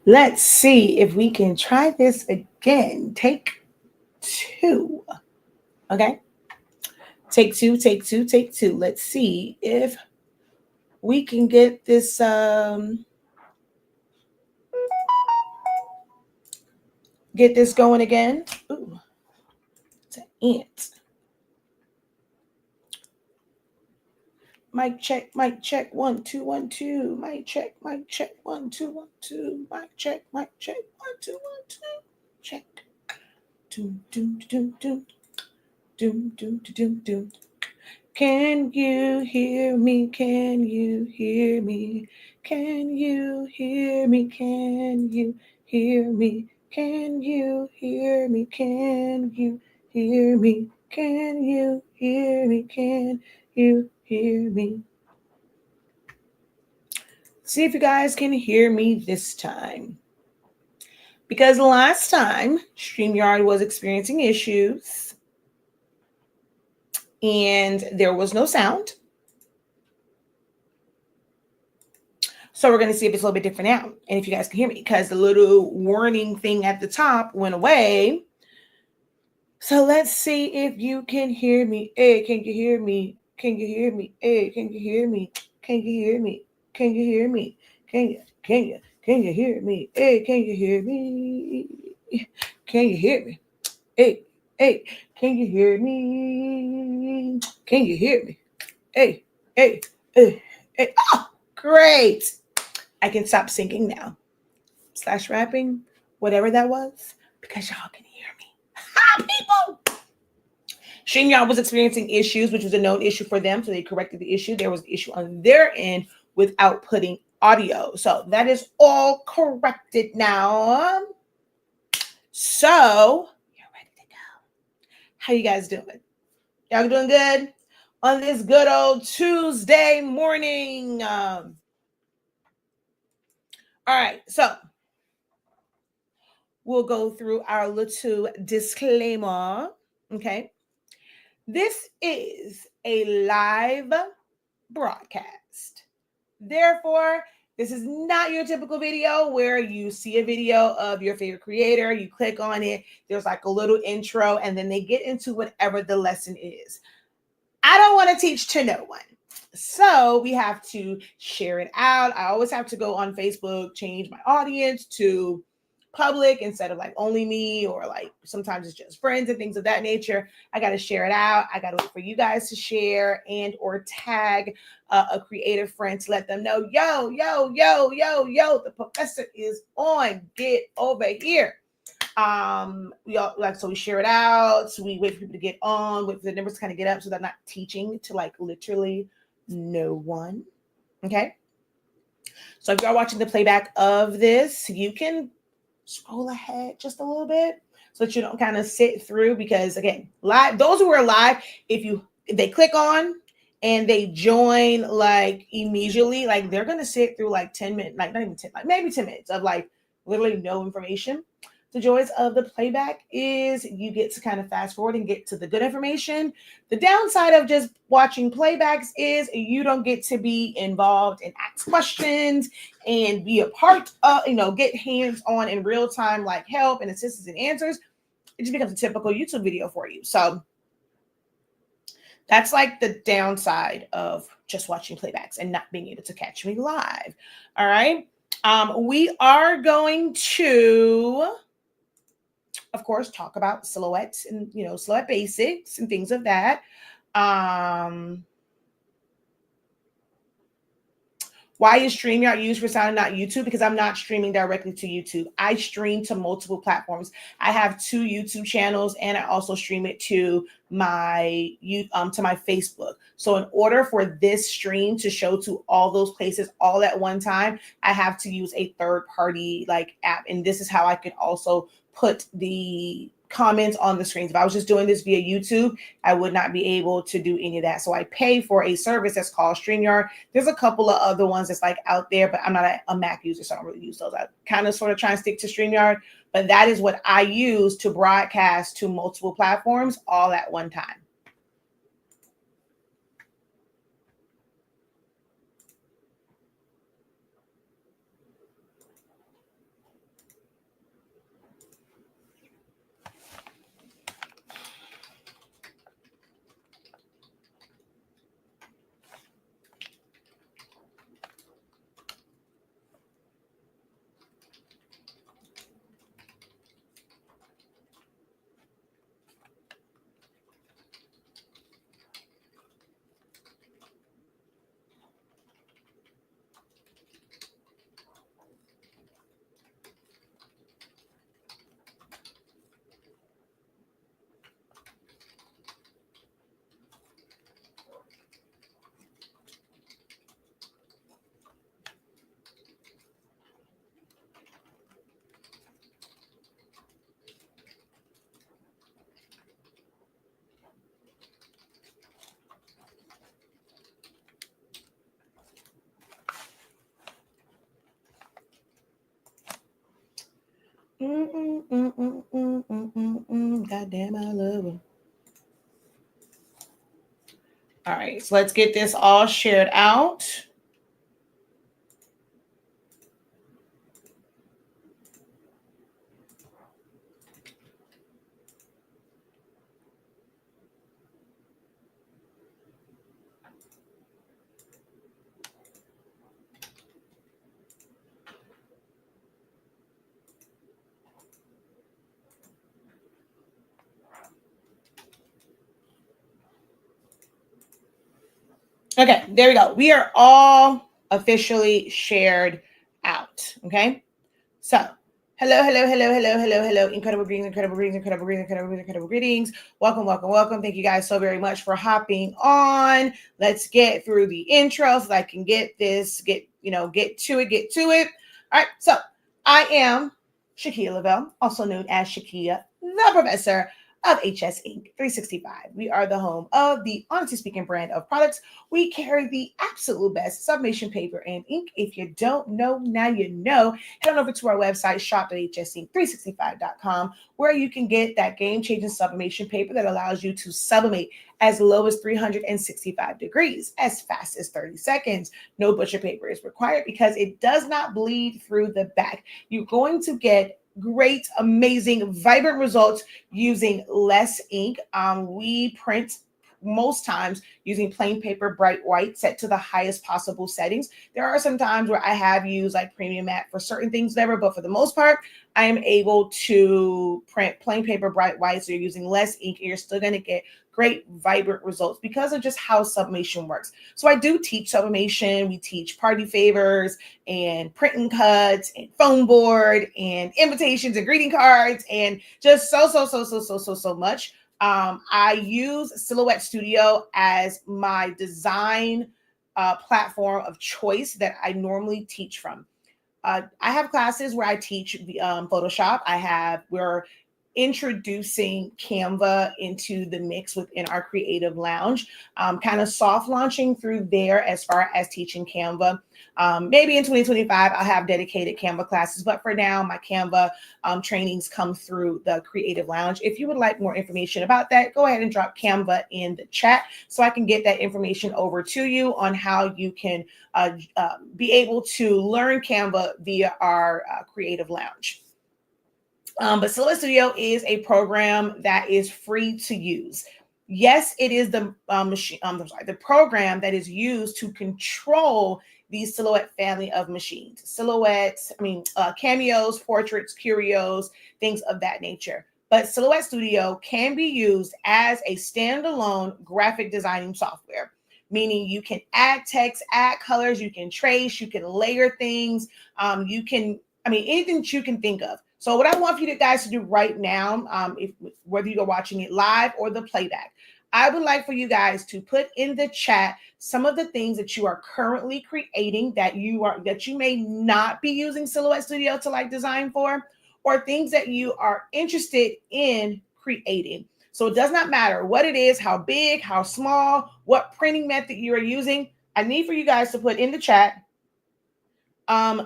Let's see if we can try this again. Take two. Okay. Take two, take two, take two. Let's see if we can get this going again. Ooh, it's an ant. Mic check, mic check, 1 2 1 2. Mic check, 1 2 1 2. Mic check, 1 2 1 2. Check. Doom doom doom doom doom doom doom doom. Can you hear me? Can you hear me? Can you hear me? Can you hear me? Can you hear me? Can you hear me? Can you hear me? Can you hear me? See if you guys can hear me this time. Because last time, StreamYard was experiencing issues and there was no sound. So we're going to see if it's a little bit different now. And if you guys can hear me, because the little warning thing at the top went away. So let's see if you can hear me. Hey, can you hear me? Can you hear me? Hey, can you hear me? Can you hear me? Can you hear me? Can you hear me? Hey, can you hear me? Can you hear me? Hey, hey, can you hear me? Can you hear me? Hey, hey, hey, hey. Oh, great. I can stop singing now. Slash rapping, whatever that was, because y'all can hear me. Ha, people! StreamYard was experiencing issues, which was a known issue for them, so they corrected the issue. There was an issue on their end with outputting audio. So that is all corrected now. So you're ready to go. How you guys doing? Y'all doing good on this good old Tuesday morning? All right, so we'll go through our little disclaimer. Okay. This is a live broadcast. Therefore, this is not your typical video where you see a video of your favorite creator, you click on it, there's like a little intro, and then they get into whatever the lesson is. I don't want to teach to no one. So we have to share it out. I always have to go on Facebook, change my audience to public instead of like only me, or like sometimes it's just friends and things of that nature. I got to share it out. I got to wait for you guys to share and or tag a creative friend to let them know, yo, the professor is on. Get over here. So we share it out. So we wait for people to get on, wait for the numbers to kind of get up so they're not teaching to like literally no one. Okay. So if you're watching the playback of this, you can scroll ahead just a little bit so that you don't kind of sit through, because again, live, those who are live, if they click on and they join like immediately, like they're going to sit through like 10 minutes, like not even 10, like maybe 10 minutes of like literally no information. The joys of the playback is you get to kind of fast forward and get to the good information. The downside of just watching playbacks is you don't get to be involved and ask questions and be a part of, get hands-on in real time, like help and assistance and answers. It just becomes a typical YouTube video for you. So that's like the downside of just watching playbacks and not being able to catch me live. All right. We are going to, of course, talk about silhouettes and, silhouette basics and things of that. Why is StreamYard used for sound and not YouTube? Because I'm not streaming directly to YouTube. I stream to multiple platforms. I have 2 YouTube channels, and I also stream it to my Facebook. So in order for this stream to show to all those places all at one time, I have to use a third-party like app. And this is how I can also put the comments on the screens. If I was just doing this via YouTube, I would not be able to do any of that. So I pay for a service that's called StreamYard. There's a couple of other ones that's like out there, but I'm not a Mac user, so I don't really use those. I kind of sort of try and stick to StreamYard, but that is what I use to broadcast to multiple platforms all at one time. God damn, I love them. All right, so let's get this all shared out. Okay, there we go. We are all officially shared out. Okay, so hello, hello, hello, hello, hello, hello. Incredible greetings, incredible greetings, incredible greetings, incredible greetings, incredible greetings. Welcome, welcome, welcome. Thank you guys so very much for hopping on. Let's get through the intro so that I can get to it. All right, so I am Shakia Lavelle, also known as Shakia, the professor of HS Inc. 365. We are the home of the Honestly Speaking brand of products. We carry the absolute best sublimation paper and ink. If you don't know, now you know. Head on over to our website, shop.hsink365.com, where you can get that game-changing sublimation paper that allows you to sublimate as low as 365 degrees, as fast as 30 seconds. No butcher paper is required because it does not bleed through the back. You're going to get great, amazing, vibrant results using less ink. We print most times using plain paper, bright white, set to the highest possible settings. There are some times where I have used like premium matte for certain things, never, but for the most part, I am able to print plain paper, bright white. So you're using less ink and you're still going to get great, vibrant results because of just how sublimation works. So I do teach sublimation. We teach party favors and print and cuts and foam board and invitations and greeting cards and just so much. I use Silhouette Studio as my design platform of choice that I normally teach from. I have classes where I teach Photoshop. We're introducing Canva into the mix within our creative lounge, kind of soft launching through there as far as teaching Canva. Maybe in 2025, I'll have dedicated Canva classes, but for now, my Canva trainings come through the creative lounge. If you would like more information about that, go ahead and drop Canva in the chat so I can get that information over to you on how you can be able to learn Canva via our creative lounge. But Silhouette Studio is a program that is free to use. Yes, it is the the program that is used to control the Silhouette family of machines. Cameos, portraits, curios, things of that nature. But Silhouette Studio can be used as a standalone graphic designing software, meaning you can add text, add colors, you can trace, you can layer things, anything that you can think of. So what I want for you guys to do right now, whether you're watching it live or the playback, I would like for you guys to put in the chat some of the things that you are currently creating that you may not be using Silhouette Studio to like design for, or things that you are interested in creating. So it does not matter what it is, how big, how small, what printing method you are using. I need for you guys to put in the chat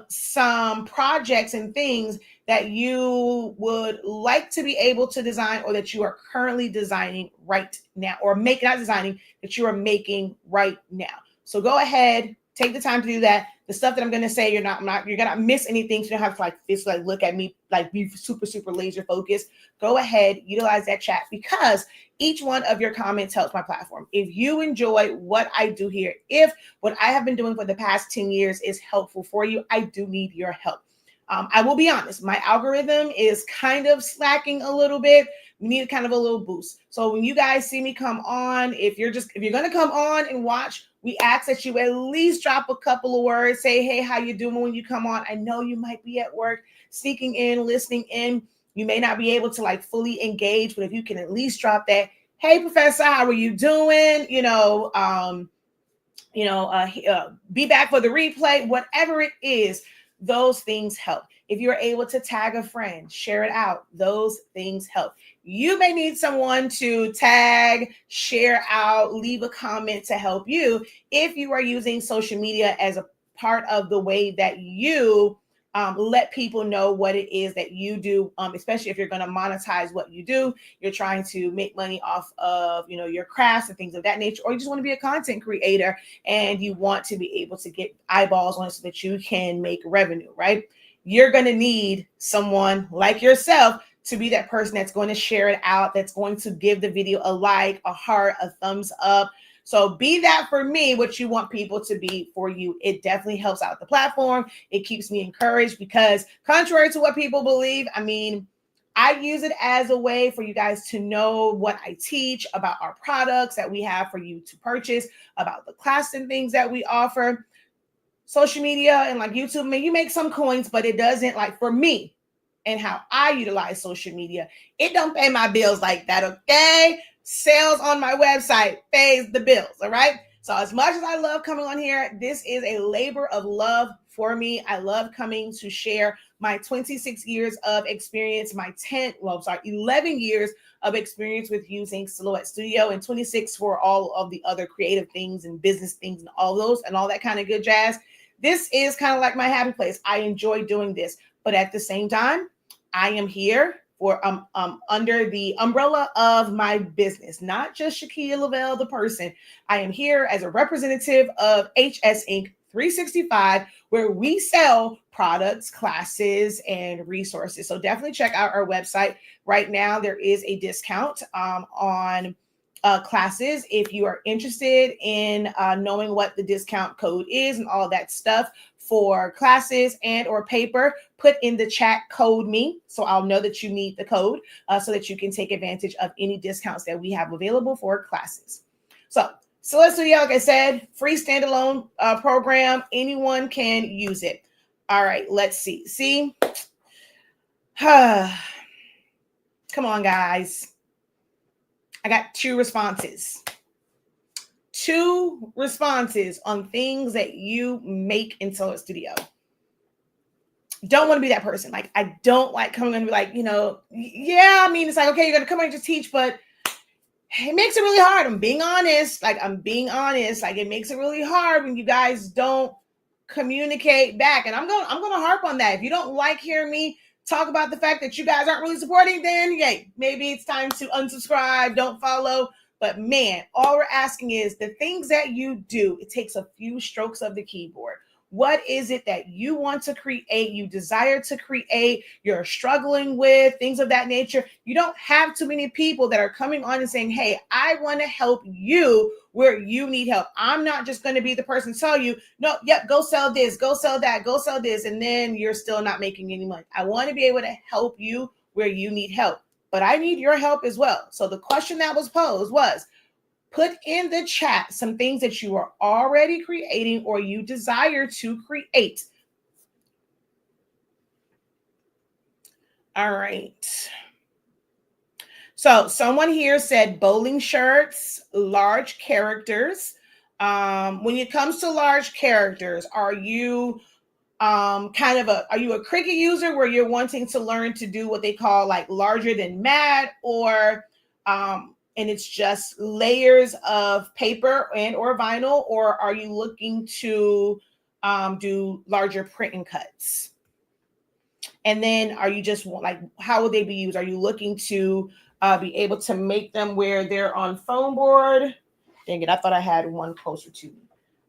some projects and things that you would like to be able to design or that you are currently designing right now, or that you are making right now. So go ahead, take the time to do that. The stuff that I'm going to say, you're gonna miss anything. So you don't have to look at me, be super laser focused. Go ahead, utilize that chat because each one of your comments helps my platform. If you enjoy what I do here, if what I have been doing for the past 10 years is helpful for you, I do need your help. I will be honest, my algorithm is kind of slacking a little bit. We need kind of a little boost. So when you guys see me come on, if you're going to come on and watch, we ask that you at least drop a couple of words, say, hey, how you doing when you come on? I know you might be at work, sneaking in, listening in. You may not be able to fully engage, but if you can at least drop that, hey, Professor, how are you doing? Be back for the replay, whatever it is, those things help. If you're able to tag a friend, share it out, those things help. You may need someone to tag, share out, leave a comment to help you if you are using social media as a part of the way that you let people know what it is that you do, especially if you're going to monetize what you do. You're trying to make money off of, your crafts and things of that nature, or you just want to be a content creator and you want to be able to get eyeballs on it so that you can make revenue, right? You're going to need someone like yourself to be that person that's going to share it out, that's going to give the video a like, a heart, a thumbs up. So be that for me, what you want people to be for you. It definitely helps out the platform. It keeps me encouraged because contrary to what people believe, I use it as a way for you guys to know what I teach about our products that we have for you to purchase, about the class and things that we offer. Social media and like YouTube, you make some coins, but it doesn't, like for me and how I utilize social media, it don't pay my bills like that, okay? Sales on my website pays the bills, all right? So as much as I love coming on here, this is a labor of love for me. I love coming to share my 26 years of experience, 11 years of experience with using Silhouette Studio, and 26 for all of the other creative things and business things and all those and all that kind of good jazz. This is kind of like my happy place. I enjoy doing this, but at the same time, I am here for under the umbrella of my business, not just Shakia Lavelle, the person. I am here as a representative of HS Inc. 365, where we sell products, classes, and resources. So definitely check out our website. Right now, there is a discount on classes. If you are interested in knowing what the discount code is and all that stuff for classes and or paper, put in the chat code me so I'll know that you need the code so that you can take advantage of any discounts that we have available for classes. So Silhouette Studio, like I said, free standalone program. Anyone can use it. All right, let's see. Come on, guys. I got 2 responses. 2 responses on things that you make in Silhouette Studio. Don't want to be that person. Like, I don't like coming and be like, it's like, okay, you're going to come and just teach, but it makes it really hard. I'm being honest. Like, it makes it really hard when you guys don't communicate back. And I'm going to harp on that. If you don't like hearing me talk about the fact that you guys aren't really supporting, then maybe it's time to unsubscribe, don't follow. But man, all we're asking is the things that you do, it takes a few strokes of the keyboard. What is it that you want to create, you desire to create, you're struggling with, things of that nature? You don't have too many people that are coming on and saying, hey, I want to help you where you need help. I'm not just going to be the person to tell you, no, yep, go sell this, go sell that, go sell this, and then you're still not making any money. I want to be able to help you where you need help, but I need your help as well. So the question that was posed was, put in the chat some things that you are already creating or you desire to create. All right. So someone here said bowling shirts, large characters. When it comes to large characters, are you are you a Cricut user where you're wanting to learn to do what they call like larger than mad, or and it's just layers of paper and or vinyl, or are you looking to do larger print and cuts? And then are you just like, how will they be used? Are you looking to be able to make them where they're on foam board? Dang it, I thought I had one closer to me.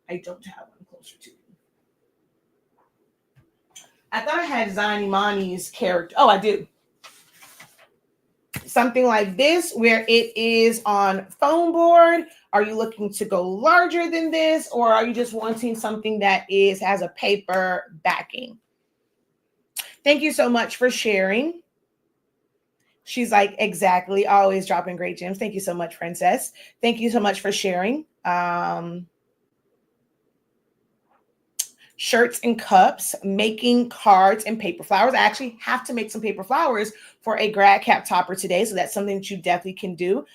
I don't have one closer to me. I thought I had Zion Imani's character. Oh, I do. Something like this where it is on foam board. Are you looking to go larger than this, or are you just wanting something that has a paper backing? Thank you so much for sharing. She's like, exactly, always dropping great gems. Thank you so much, Princess. Thank you so much for sharing. Shirts and cups, making cards and paper flowers. I actually have to make some paper flowers for a grad cap topper today, so that's something that you definitely can do.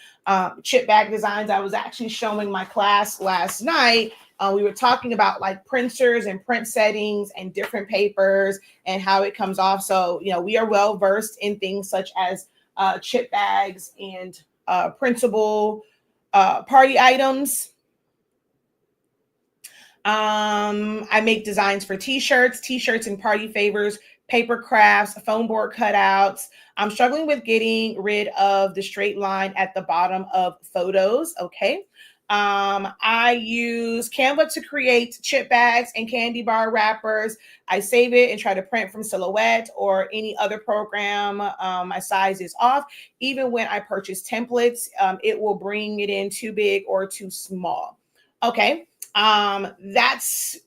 Chip bag designs, I was actually showing my class last night. We were talking about like printers and print settings and different papers and how it comes off. So, we are well versed in things such as chip bags and printable party items. I make designs for t-shirts and party favors, paper crafts, foam board cutouts. I'm struggling with getting rid of the straight line at the bottom of photos. Okay. I use Canva to create chip bags and candy bar wrappers. I save it and try to print from Silhouette or any other program. My size is off. Even when I purchase templates, it will bring it in too big or too small. Okay. That's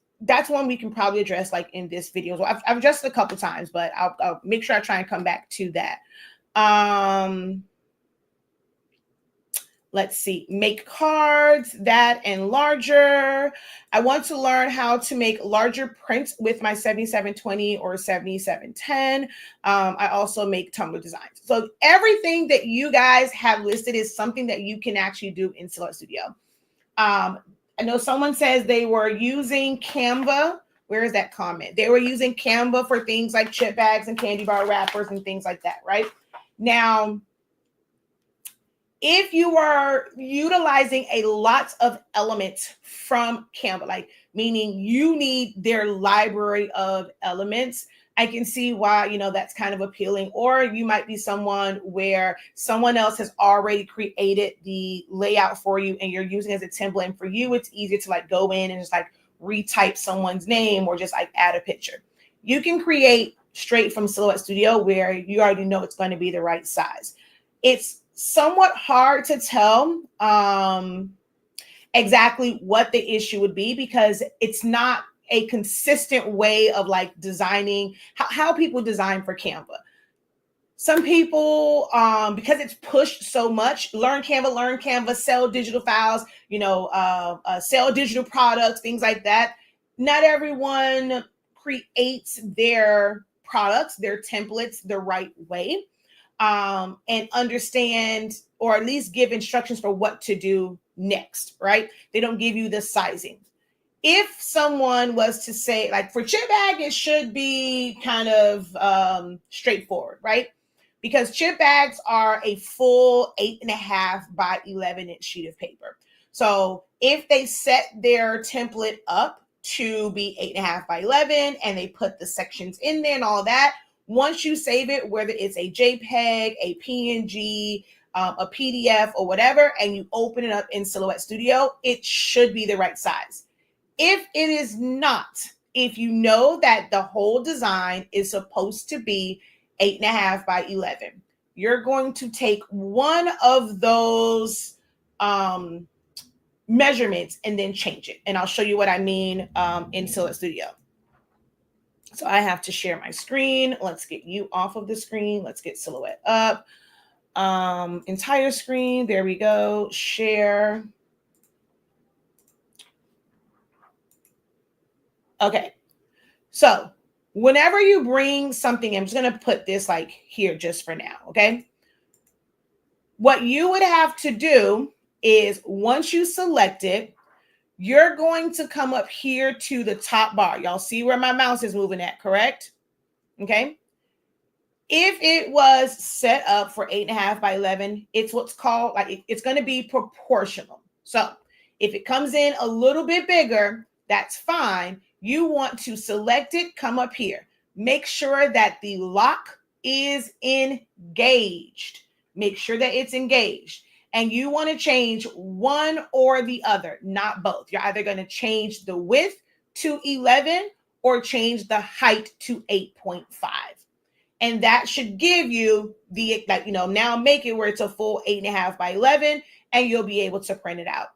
one we can probably address like in this video. So I've addressed it a couple times, but I'll make sure I try and come back to that. Let's see, make cards, that and larger. I want to learn how to make larger prints with my 7720 or 7710. I also make tumbler designs. So everything that you guys have listed is something that you can actually do in Silhouette Studio. I know someone says they were using Canva. Where is that comment? They were using Canva for things like chip bags and candy bar wrappers and things like that, right? Now, if you are utilizing a lot of elements from Canva, like meaning you need their library of elements, I can see why, you know, that's kind of appealing. Or you might be someone where someone else has already created the layout for you and you're using it as a template. And for you, it's easier to like go in and just like retype someone's name or just like add a picture. You can create straight from Silhouette Studio where you already know it's going to be the right size. It's somewhat hard to tell exactly what the issue would be because it's not a consistent way of like designing how people design for Canva. Some people, because it's pushed so much, learn Canva, sell digital files, you know, sell digital products, things like that. Not everyone creates their products, their templates the right way. And understand or at least give instructions for what to do next, right? They don't give you the sizing. If someone was to say, like for chip bag, it should be kind of straightforward, right? Because chip bags are a full 8.5 by 11-inch sheet of paper. So if they set their template up to be 8.5 by 11 and they put the sections in there and all that, once you save it, whether it's a JPEG, a PNG, a PDF or whatever, and you open it up in Silhouette Studio, it should be the right size. If it is not, if you know that the whole design is supposed to be 8.5 by 11, you're going to take one of those measurements and then change it. And I'll show you what I mean in Silhouette Studio. So I have to share my screen. Let's get you off of the screen. Let's get Silhouette up. Entire screen. There we go. Share. Okay. So whenever you bring something, I'm just going to put this like here just for now. Okay. What you would have to do is once you select it, you're going to come up here to the top bar. Y'all see where my mouse is moving at, correct? Okay. If it was set up for 8.5 by 11, it's what's called like it's going to be proportional. So if it comes in a little bit bigger, that's fine. You want to select it, come up here. Make sure that the lock is engaged. Make sure that it's engaged. And you want to change one or the other, not both. You're either going to change the width to 11 or change the height to 8.5. And that should give you the, like, you know, now make it where it's a full 8.5 by 11 and you'll be able to print it out.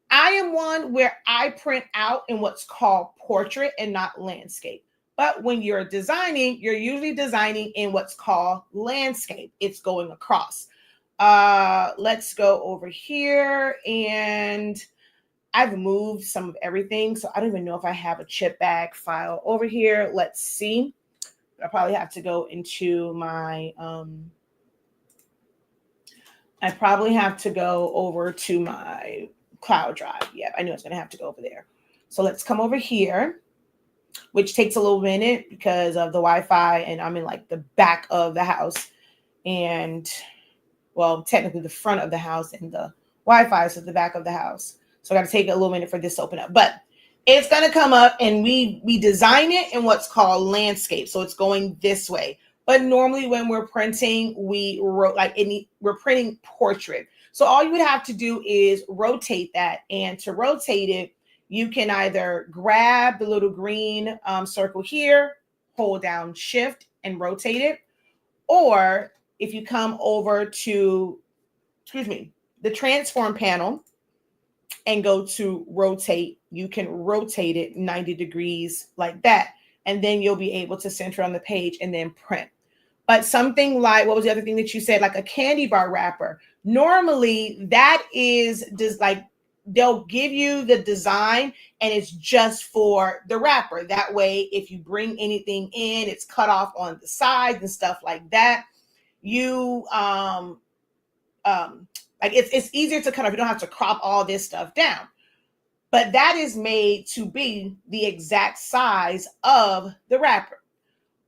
I am one where I print out in what's called portrait and not landscape. But when you're designing, you're usually designing in what's called landscape. It's going across. Let's go over here, and I've moved some of everything, so I don't even know if I have a chip bag file over here. Let's see. I probably have to go into my I probably have to go over to my cloud drive. Yeah, I knew I was going to have to go over there. So let's come over here, which takes a little minute because of the Wi-Fi, and I'm in like the back of the house, and well, technically the front of the house, and the Wi-Fi is at the back of the house. So I got to take a little minute for this to open up. But it's going to come up, and we design it in what's called landscape. So it's going this way. But normally when we're printing, we're printing portrait. So all you would have to do is rotate that. And to rotate it, you can either grab the little green circle here, hold down shift and rotate it. Or if you come over to, the transform panel and go to rotate, you can rotate it 90 degrees like that. And then you'll be able to center on the page and then print. But something like, what was the other thing that you said? Like a candy bar wrapper. Normally that is just like, they'll give you the design and it's just for the wrapper. That way, if you bring anything in, it's cut off on the sides and stuff like that. You, like it's easier to cut off. You don't have to crop all this stuff down. But that is made to be the exact size of the wrapper.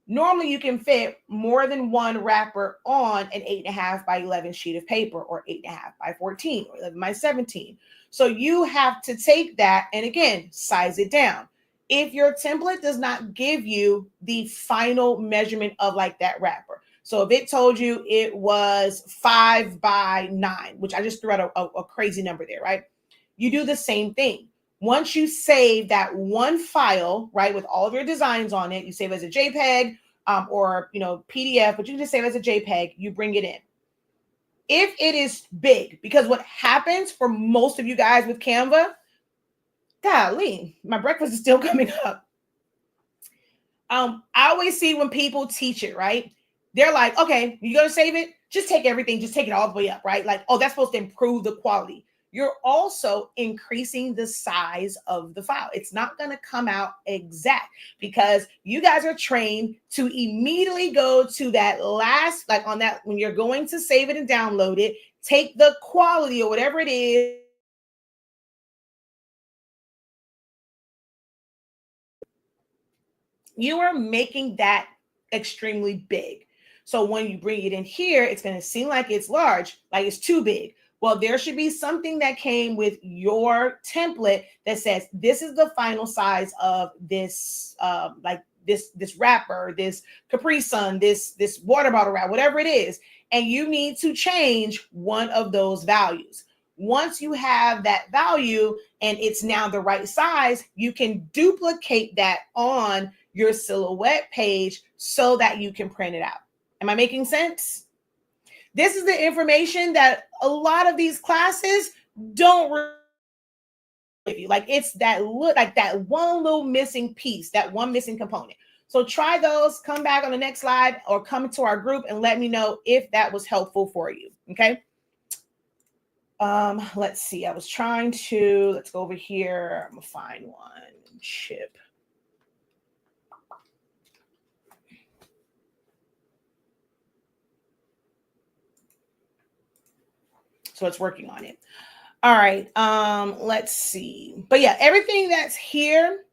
Normally you can fit more than one wrapper on an 8.5 by 11 sheet of paper, or 8.5 by 14, or 11 by 17. So you have to take that and again, size it down. If your template does not give you the final measurement of like that wrapper. So if it told you it was 5 by 9, which I just threw out a crazy number there, right? You do the same thing. Once you save that one file, right, with all of your designs on it, you save it as a JPEG or, PDF, but you can just save it as a JPEG, you bring it in. If it is big, because what happens for most of you guys with Canva, golly, my breakfast is still coming up. I always see when people teach it, right? They're like, okay, you're going to save it? Just take everything, just take it all the way up, right? Like, oh, that's supposed to improve the quality. You're also increasing the size of the file. It's not going to come out exact because you guys are trained to immediately go to that last, like on that, when you're going to save it and download it, take the quality or whatever it is. You are making that extremely big. So when you bring it in here, it's going to seem like it's large, like it's too big. Well, there should be something that came with your template that says this is the final size of this, this wrapper, this Capri Sun, this water bottle wrap, whatever it is, and you need to change one of those values. Once you have that value and it's now the right size, you can duplicate that on your Silhouette page so that you can print it out. Am I making sense? This is the information that a lot of these classes don't give you. Like it's that one little missing piece, that one missing component. So try those, come back on the next slide or come to our group and let me know if that was helpful for you. Okay. Let's see. I was trying to, let's go over here. I'm gonna find one chip. So it's working on it. All right. Let's see. But yeah, everything that's here,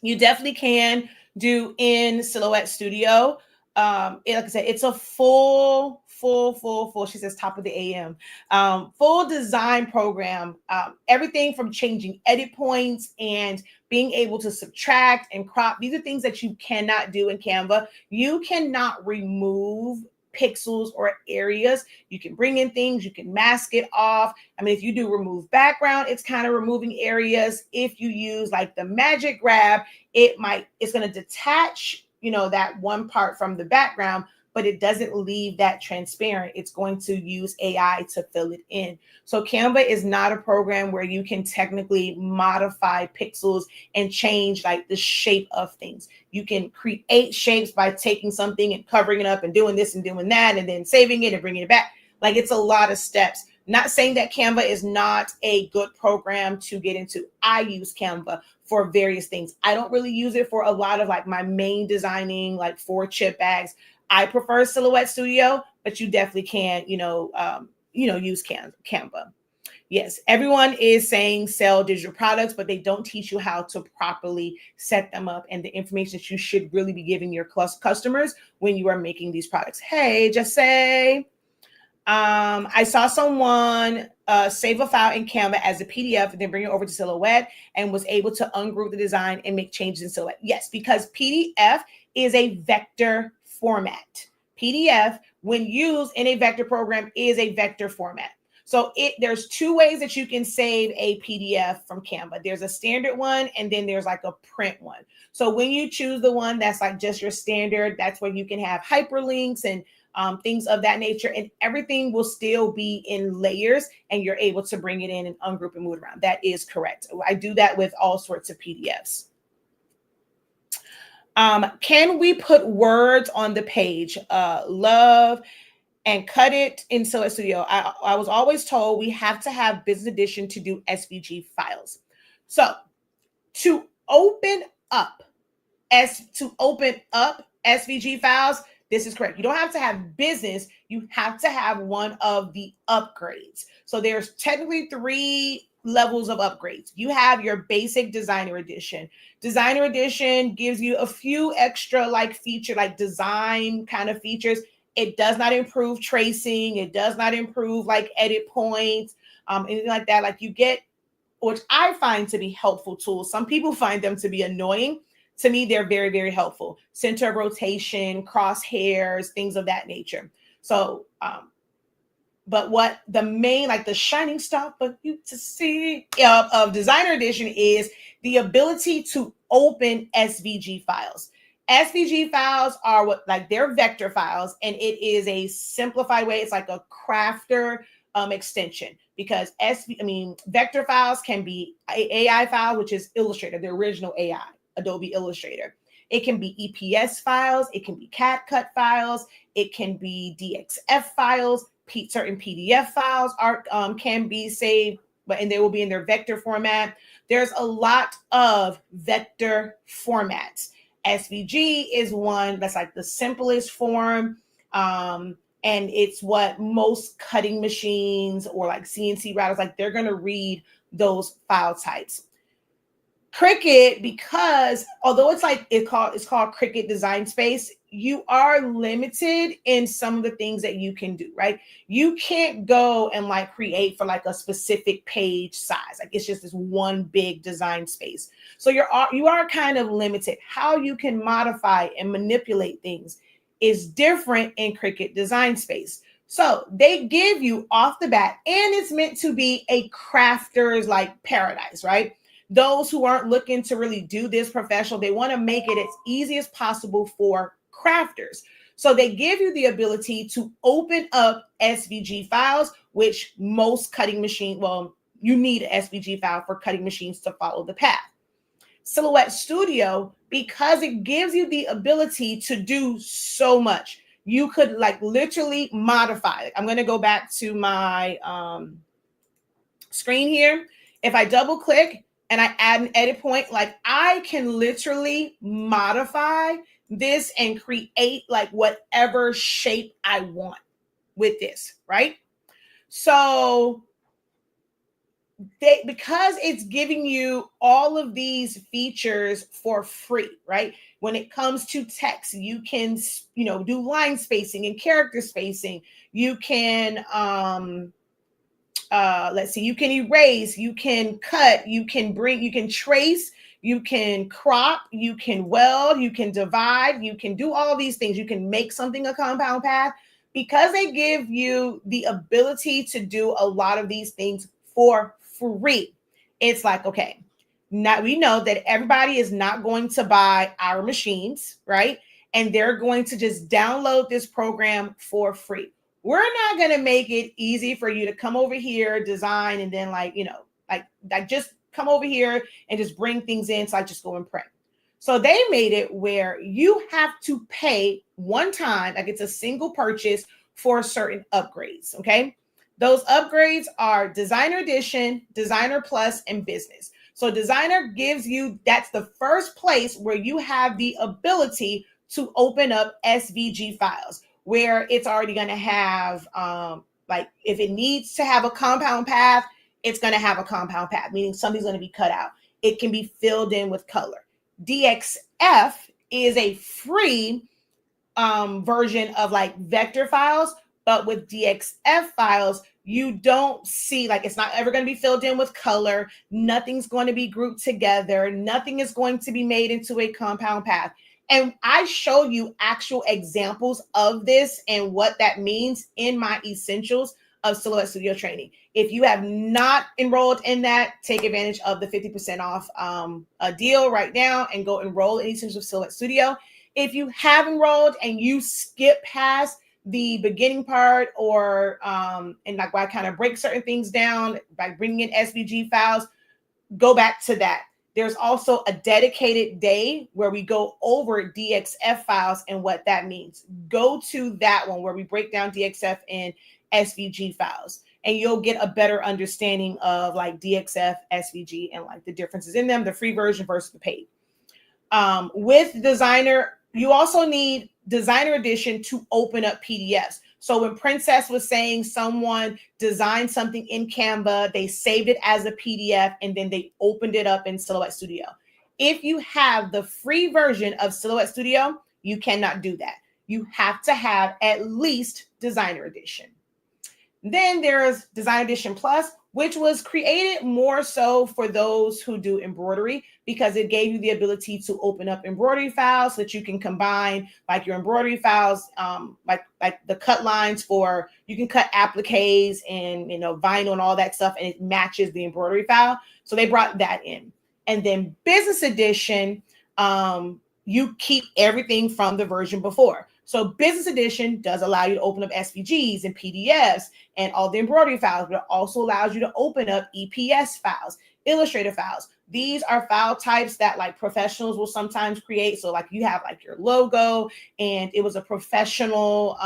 you definitely can do in Silhouette Studio. Like I said, it's a full. She says top of the AM. Full design program. Everything from changing edit points and being able to subtract and crop. These are things that you cannot do in Canva. You cannot remove pixels or areas. You can bring in things, you can mask it off. I mean, if you do remove background, it's kind of removing areas. If you use like the magic grab, it's going to detach, that one part from the background, but it doesn't leave that transparent. It's going to use AI to fill it in. So Canva is not a program where you can technically modify pixels and change like the shape of things. You can create shapes by taking something and covering it up and doing this and doing that and then saving it and bringing it back. Like it's a lot of steps. Not saying that Canva is not a good program to get into. I use Canva for various things. I don't really use it for a lot of like my main designing, like for chip bags. I prefer Silhouette Studio, but you definitely can, use Canva. Yes, everyone is saying sell digital products, but they don't teach you how to properly set them up and the information that you should really be giving your customers when you are making these products. Hey, just say, I saw someone save a file in Canva as a PDF and then bring it over to Silhouette and was able to ungroup the design and make changes in Silhouette. Yes, because PDF is a vector format. PDF, when used in a vector program, is a vector format. So there's two ways that you can save a PDF from Canva. There's a standard one, and then there's like a print one. So when you choose the one that's like just your standard, that's where you can have hyperlinks and things of that nature, and everything will still be in layers, and you're able to bring it in and ungroup and move it around. That is correct. I do that with all sorts of PDFs. Can we put words on the page? Love and cut it in Silhouette Studio. I was always told we have to have Business Edition to do SVG files. So to open up SVG files, this is correct. You don't have to have business. You have to have one of the upgrades. So there's technically 3 levels of upgrades. You have your basic Designer Edition. Designer Edition gives you a few extra like feature, like design kind of features. It does not improve tracing. It does not improve like edit points, anything like that. Like you get, which I find to be helpful tools. Some people find them to be annoying. To me, they're very, very helpful. Center of rotation, crosshairs, things of that nature. So, but what the main, like the shining star for you to see of Designer Edition is the ability to open SVG files. SVG files are what, like they're vector files, and it is a simplified way. It's like a crafter extension, because vector files can be AI file, which is Illustrator, the original AI. Adobe Illustrator. It can be EPS files. It can be CapCut files. It can be DXF files. Certain PDF files can be saved, and they will be in their vector format. There's a lot of vector formats. SVG is one that's like the simplest form, and it's what most cutting machines or like CNC routers, like they're going to read those file types. Cricut, because although it's called Cricut Design Space, you are limited in some of the things that you can do, right? You can't go and like create for like a specific page size. Like it's just this one big design space. So you are kind of limited. How you can modify and manipulate things is different in Cricut Design Space. So they give you off the bat, and it's meant to be a crafter's like paradise, right? Those who aren't looking to really do this professional, they want to make it as easy as possible for crafters. So they give you the ability to open up SVG files, which most cutting machine, well, you need an SVG file for cutting machines to follow the path. Silhouette Studio, because it gives you the ability to do so much. You could like literally modify it. I'm going to go back to my screen here. If I double click and I add an edit point, like I can literally modify this and create like whatever shape I want with this, right? So because it's giving you all of these features for free, right? When it comes to text, you can, do line spacing and character spacing. You can, you can erase, you can cut, you can trace, you can crop, you can weld, you can divide, you can do all these things. You can make something a compound path, because they give you the ability to do a lot of these things for free. It's like, okay, now we know that everybody is not going to buy our machines, right? And they're going to just download this program for free. We're not going to make it easy for you to come over here, design, and then just come over here and just bring things in. So I just go and print. So they made it where you have to pay one time, like it's a single purchase for certain upgrades. Okay. Those upgrades are Designer Edition, Designer Plus, and Business. So Designer gives you, that's the first place where you have the ability to open up SVG files, where it's already going to have, if it needs to have a compound path, it's going to have a compound path, meaning something's going to be cut out. It can be filled in with color. DXF is a free version of like vector files, But with DXF files, you don't see, like, it's not ever going to be filled in with color. Nothing's going to be grouped together. Nothing is going to be made into a compound path. And I show you actual examples of this and what that means in my essentials of Silhouette Studio training. If you have not enrolled in that, take advantage of the 50% off deal right now and go enroll in Essentials of Silhouette Studio. If you have enrolled and you skip past the beginning part, or and like why I kind of break certain things down by bringing in SVG files, go back to that. There's also a dedicated day where we go over DXF files and what that means. Go to that one where we break down DXF and SVG files, and you'll get a better understanding of like DXF, SVG, and like the differences in them, the free version versus the paid. With Designer, you also need Designer Edition to open up PDFs. So when Princess was saying someone designed something in Canva, they saved it as a PDF, and then they opened it up in Silhouette Studio. If you have the free version of Silhouette Studio, you cannot do that. You have to have at least Designer Edition. Then there's Designer Edition Plus, which was created more so for those who do embroidery, because it gave you the ability to open up embroidery files so that you can combine like your embroidery files, like the cut lines for, you can cut appliques and vinyl and all that stuff, and it matches the embroidery file. So they brought that in. And then Business Edition, you keep everything from the version before. So Business Edition does allow you to open up SVGs and PDFs and all the embroidery files, but it also allows you to open up EPS files, Illustrator files. These are file types that like professionals will sometimes create. So like you have like your logo and it was a professional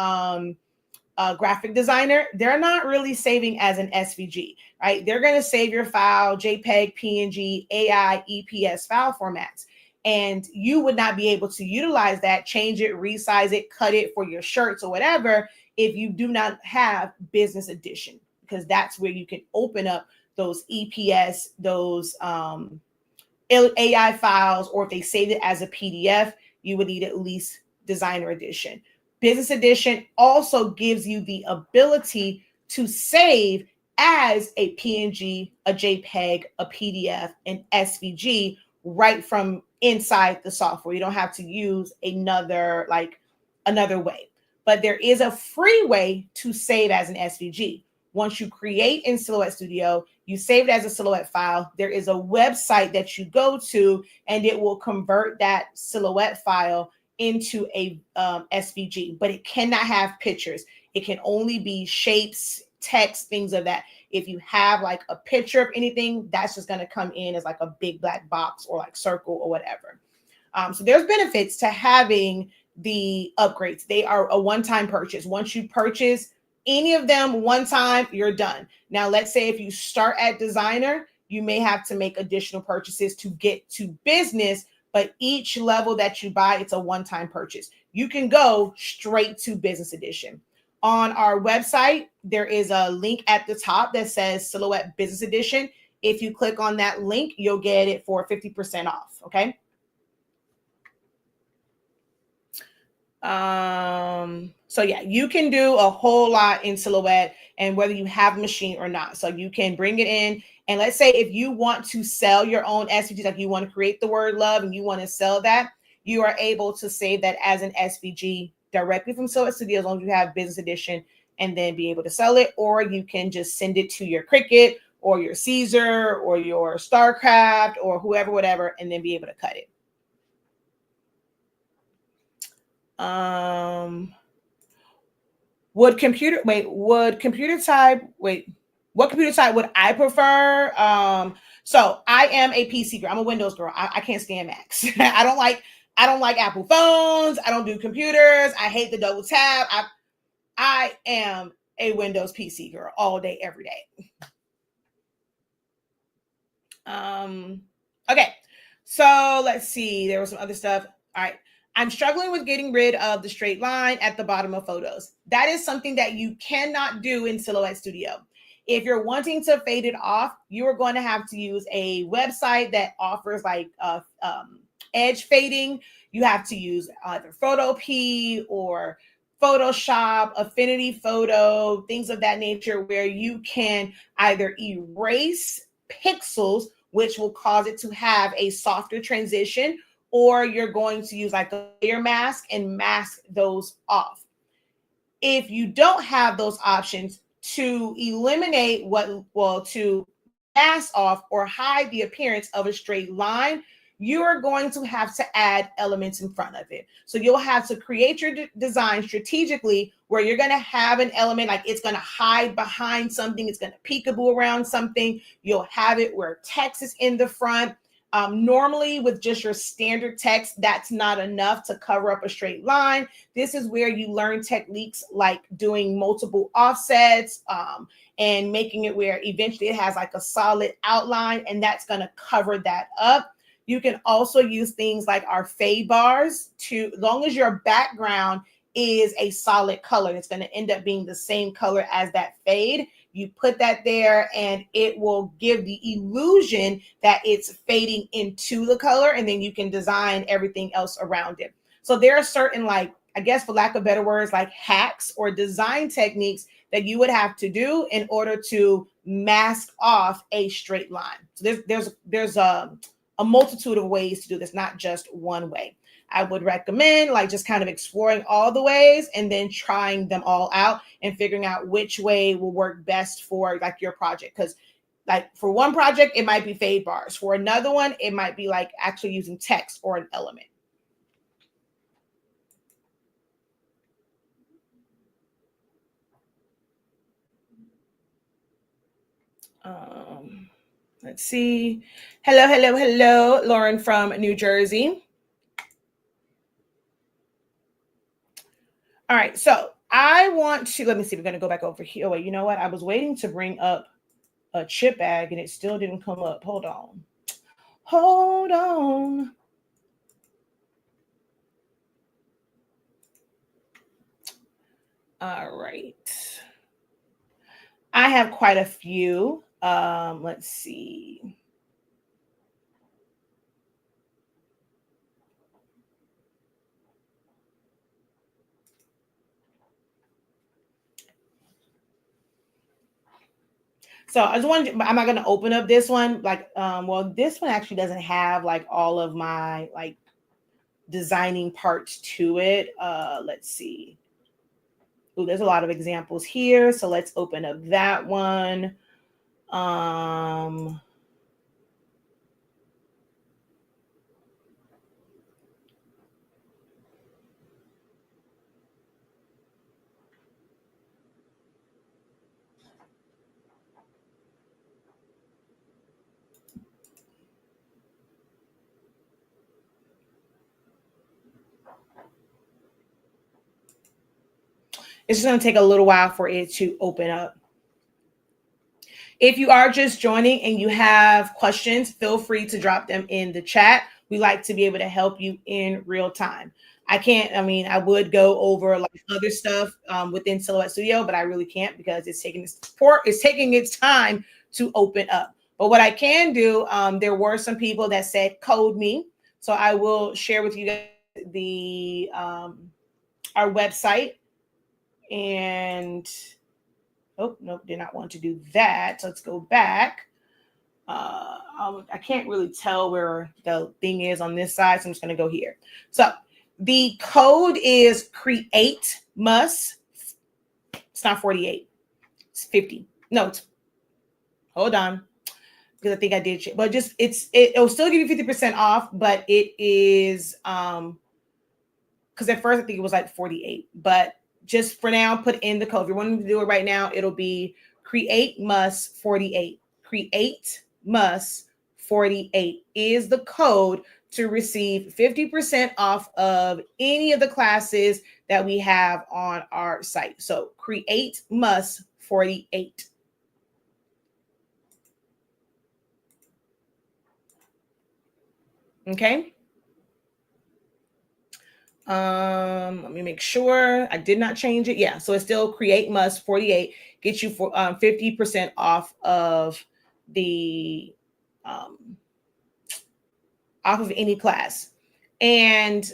graphic designer. They're not really saving as an SVG, right? They're going to save your file, JPEG, PNG, AI, EPS file formats. And you would not be able to utilize that, change it, resize it, cut it for your shirts or whatever if you do not have Business Edition, because that's where you can open up those EPS, those AI files, or if they saved it as a PDF, you would need at least Designer Edition. Business Edition also gives you the ability to save as a PNG, a JPEG, a PDF, an SVG right from inside the software. You don't have to use another way. But there is a free way to save as an SVG. Once you create in Silhouette Studio, you save it as a Silhouette file. There is a website that you go to, and it will convert that Silhouette file into a SVG, but it cannot have pictures. It can only be shapes, text, things of that. If you have like a picture of anything, that's just going to come in as like a big black box or like circle or whatever. So there's benefits to having the upgrades. They are a one-time purchase. Once you purchase any of them one time, you're done. Now, let's say if you start at Designer, you may have to make additional purchases to get to Business, but each level that you buy, it's a one-time purchase. You can go straight to Business Edition. On our website, there is a link at the top that says Silhouette Business Edition. If you click on that link, you'll get it for 50% off, okay? So yeah, you can do a whole lot in Silhouette, and whether you have a machine or not. So you can bring it in, and let's say if you want to sell your own SVG, like you want to create the word love and you want to sell that, you are able to save that as an SVG directly from Silhouette Studio as long as you have Business Edition, and then be able to sell it. Or you can just send it to your Cricut or your Caesar or your StarCraft or whoever, whatever, and then be able to cut it. What computer type would I prefer? So I am a PC girl. I'm a Windows girl. I can't stand Macs. I don't like Apple phones. I don't do computers. I hate the double tap. I am a Windows PC girl all day, every day. Okay. So let's see. There was some other stuff. All right. I'm struggling with getting rid of the straight line at the bottom of photos. That is something that you cannot do in Silhouette Studio. If you're wanting to fade it off, you are going to have to use a website that offers like edge fading. You have to use either Photopea or Photoshop, Affinity Photo, things of that nature, where you can either erase pixels, which will cause it to have a softer transition, or you're going to use like a layer mask and mask those off. If you don't have those options, to eliminate to mask off or hide the appearance of a straight line, you're going to have to add elements in front of it. So you'll have to create your design strategically, where you're going to have an element like it's going to hide behind something, it's going to peekaboo around something. You'll have it where text is in the front. Normally with just your standard text, that's not enough to cover up a straight line. This is where you learn techniques like doing multiple offsets, and making it where eventually it has like a solid outline, and that's going to cover that up. You can also use things like our fade bars to, as long as your background is a solid color, it's going to end up being the same color as that fade. You put that there and it will give the illusion that it's fading into the color, and then you can design everything else around it. So there are certain, like, I guess for lack of better words, like hacks or design techniques that you would have to do in order to mask off a straight line. So there's a multitude of ways to do this, not just one way. I would recommend like just kind of exploring all the ways and then trying them all out and figuring out which way will work best for like your project. Because like for one project, it might be fade bars. For another one, it might be like actually using text or an element. Let's see. Hello, Lauren from New Jersey. All right, so I want to, let me see, we're going to go back over here. Oh, wait, you know what? I was waiting to bring up a chip bag and it still didn't come up. Hold on. All right. I have quite a few. Let's see. So I just wanted, I'm not going to open up this one. Like, well, this one actually doesn't have like all of my like designing parts to it. Let's see. Oh, there's a lot of examples here. So let's open up that one. It's just going to take a little while for it to open up. If you are just joining and you have questions, feel free to drop them in the chat. We like to be able to help you in real time. I would go over like other stuff within Silhouette Studio, but I really can't because it's taking its time to open up. But what I can do, there were some people that said code me. So I will share with you guys the our website. And oh, nope, did not want to do that. So let's go back. I can't really tell where the thing is on this side, so I'm just going to go here. So the code is create must. It's not 48. It's 50. No, hold on. Because I think I did shit. But just it'll still give you 50% off, but it is because at first I think it was like 48. But just for now, put in the code. If you're wanting to do it right now, it'll be create must 48. Create must 48 is the code to receive 50% off of any of the classes that we have on our site. So create must 48. Okay. Let me make sure I did not change it. Yeah, so it's still create must 48, get you for 50% off of the off of any class. And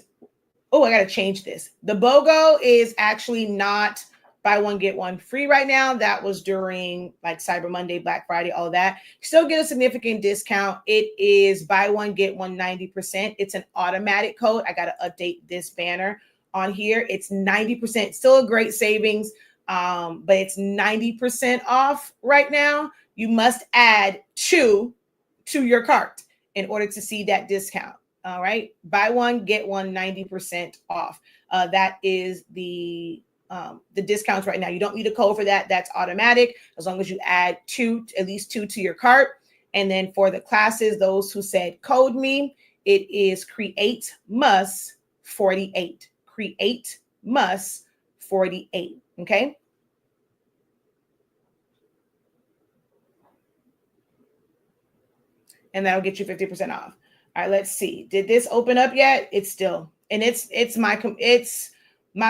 Oh, I got to change this. The BOGO is actually not buy one, get one free right now. That was during like Cyber Monday, Black Friday, all of that. Still get a significant discount. It is buy one, get one 90%. It's an automatic code. I got to update this banner on here. It's 90%. Still a great savings, but it's 90% off right now. You must add two to your cart in order to see that discount. All right. Buy one, get one 90% off. That is the discounts right now. You don't need a code for that. That's automatic as long as you add at least two to your cart. And then for the classes, those who said code me, it is create must 48. Create must 48. Okay. And that'll get you 50% off. All right, let's see. Did this open up yet? It's still, and it's my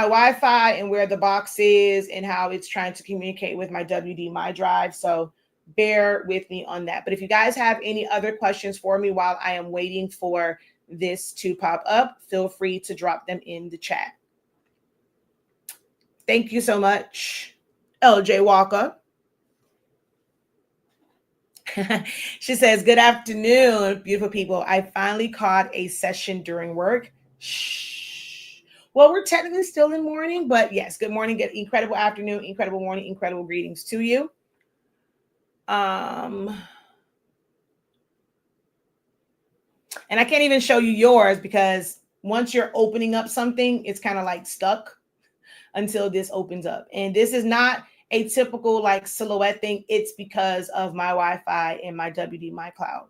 Wi-Fi and where the box is and how it's trying to communicate with my WD My Drive. So bear with me on that. But if you guys have any other questions for me while I am waiting for this to pop up, feel free to drop them in the chat. Thank you so much, LJ Walker. She says, good afternoon, beautiful people. I finally caught a session during work. Shh. Well, we're technically still in morning, but yes, good morning, good incredible afternoon, incredible morning, incredible greetings to you. And I can't even show you yours because once you're opening up something, it's kind of like stuck until this opens up. And this is not a typical like silhouette thing. It's because of my Wi-Fi and my WD My Cloud.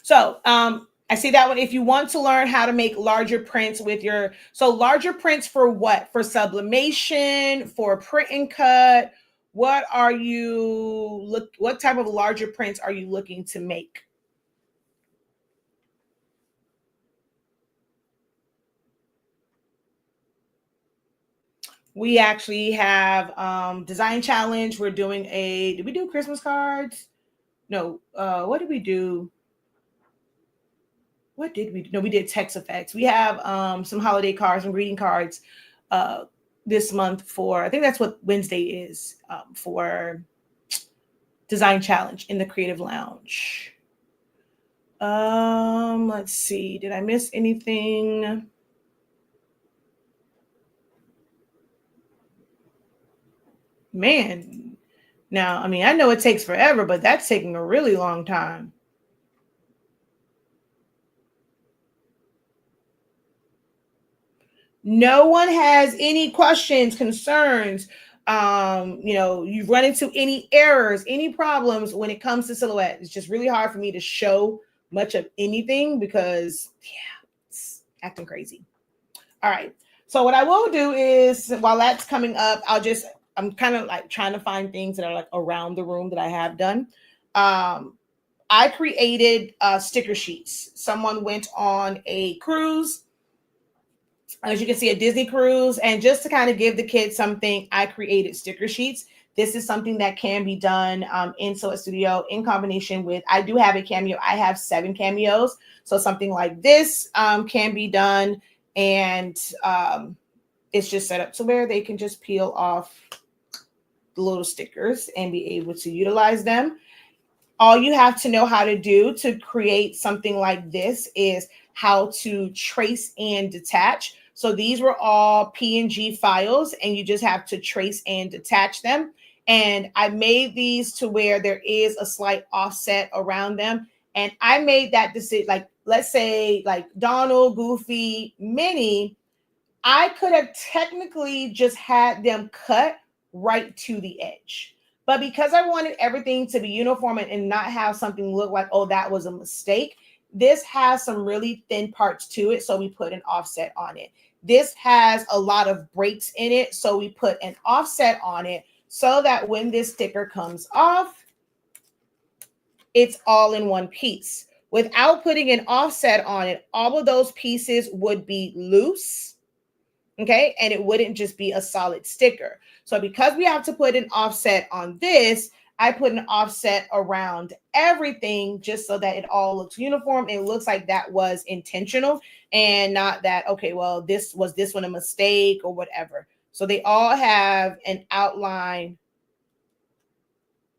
So I see that one. If you want to learn how to make larger prints with larger prints for what? For sublimation, for print and cut. What type of larger prints are you looking to make? We actually have design challenge. We're doing did we do Christmas cards? No. What did we do? What did we do? No, we did text effects. We have some holiday cards and greeting cards this month for, I think that's what Wednesday is, for design challenge in the Creative Lounge. Let's see. Did I miss anything? Man, now, I mean, I know it takes forever, but that's taking a really long time. No one has any questions, concerns. You've run into any errors, any problems when it comes to silhouette. It's just really hard for me to show much of anything because, it's acting crazy. All right. So what I will do is, while that's coming up, I'm kind of like trying to find things that are like around the room that I have done. I created sticker sheets. Someone went on a cruise, as you can see, a Disney cruise. And just to kind of give the kids something, I created sticker sheets. This is something that can be done in Silhouette Studio in combination with, I do have a Cameo. I have 7 cameos. So something like this can be done. And it's just set up to where they can just peel off the little stickers and be able to utilize them. All you have to know how to do to create something like this is how to trace and detach. So these were all PNG files, and you just have to trace and detach them. And I made these to where there is a slight offset around them. And I made that decision, like, let's say like Donald, Goofy, Minnie, I could have technically just had them cut right to the edge. But because I wanted everything to be uniform and not have something look like, oh, that was a mistake, this has some really thin parts to it. So we put an offset on it. This has a lot of breaks in it. So we put an offset on it so that when this sticker comes off, it's all in one piece. Without putting an offset on it, all of those pieces would be loose. Okay, and it wouldn't just be a solid sticker. So because we have to put an offset on this, I put an offset around everything just so that it all looks uniform. It looks like that was intentional and not that, okay, well, this one a mistake or whatever. So they all have an outline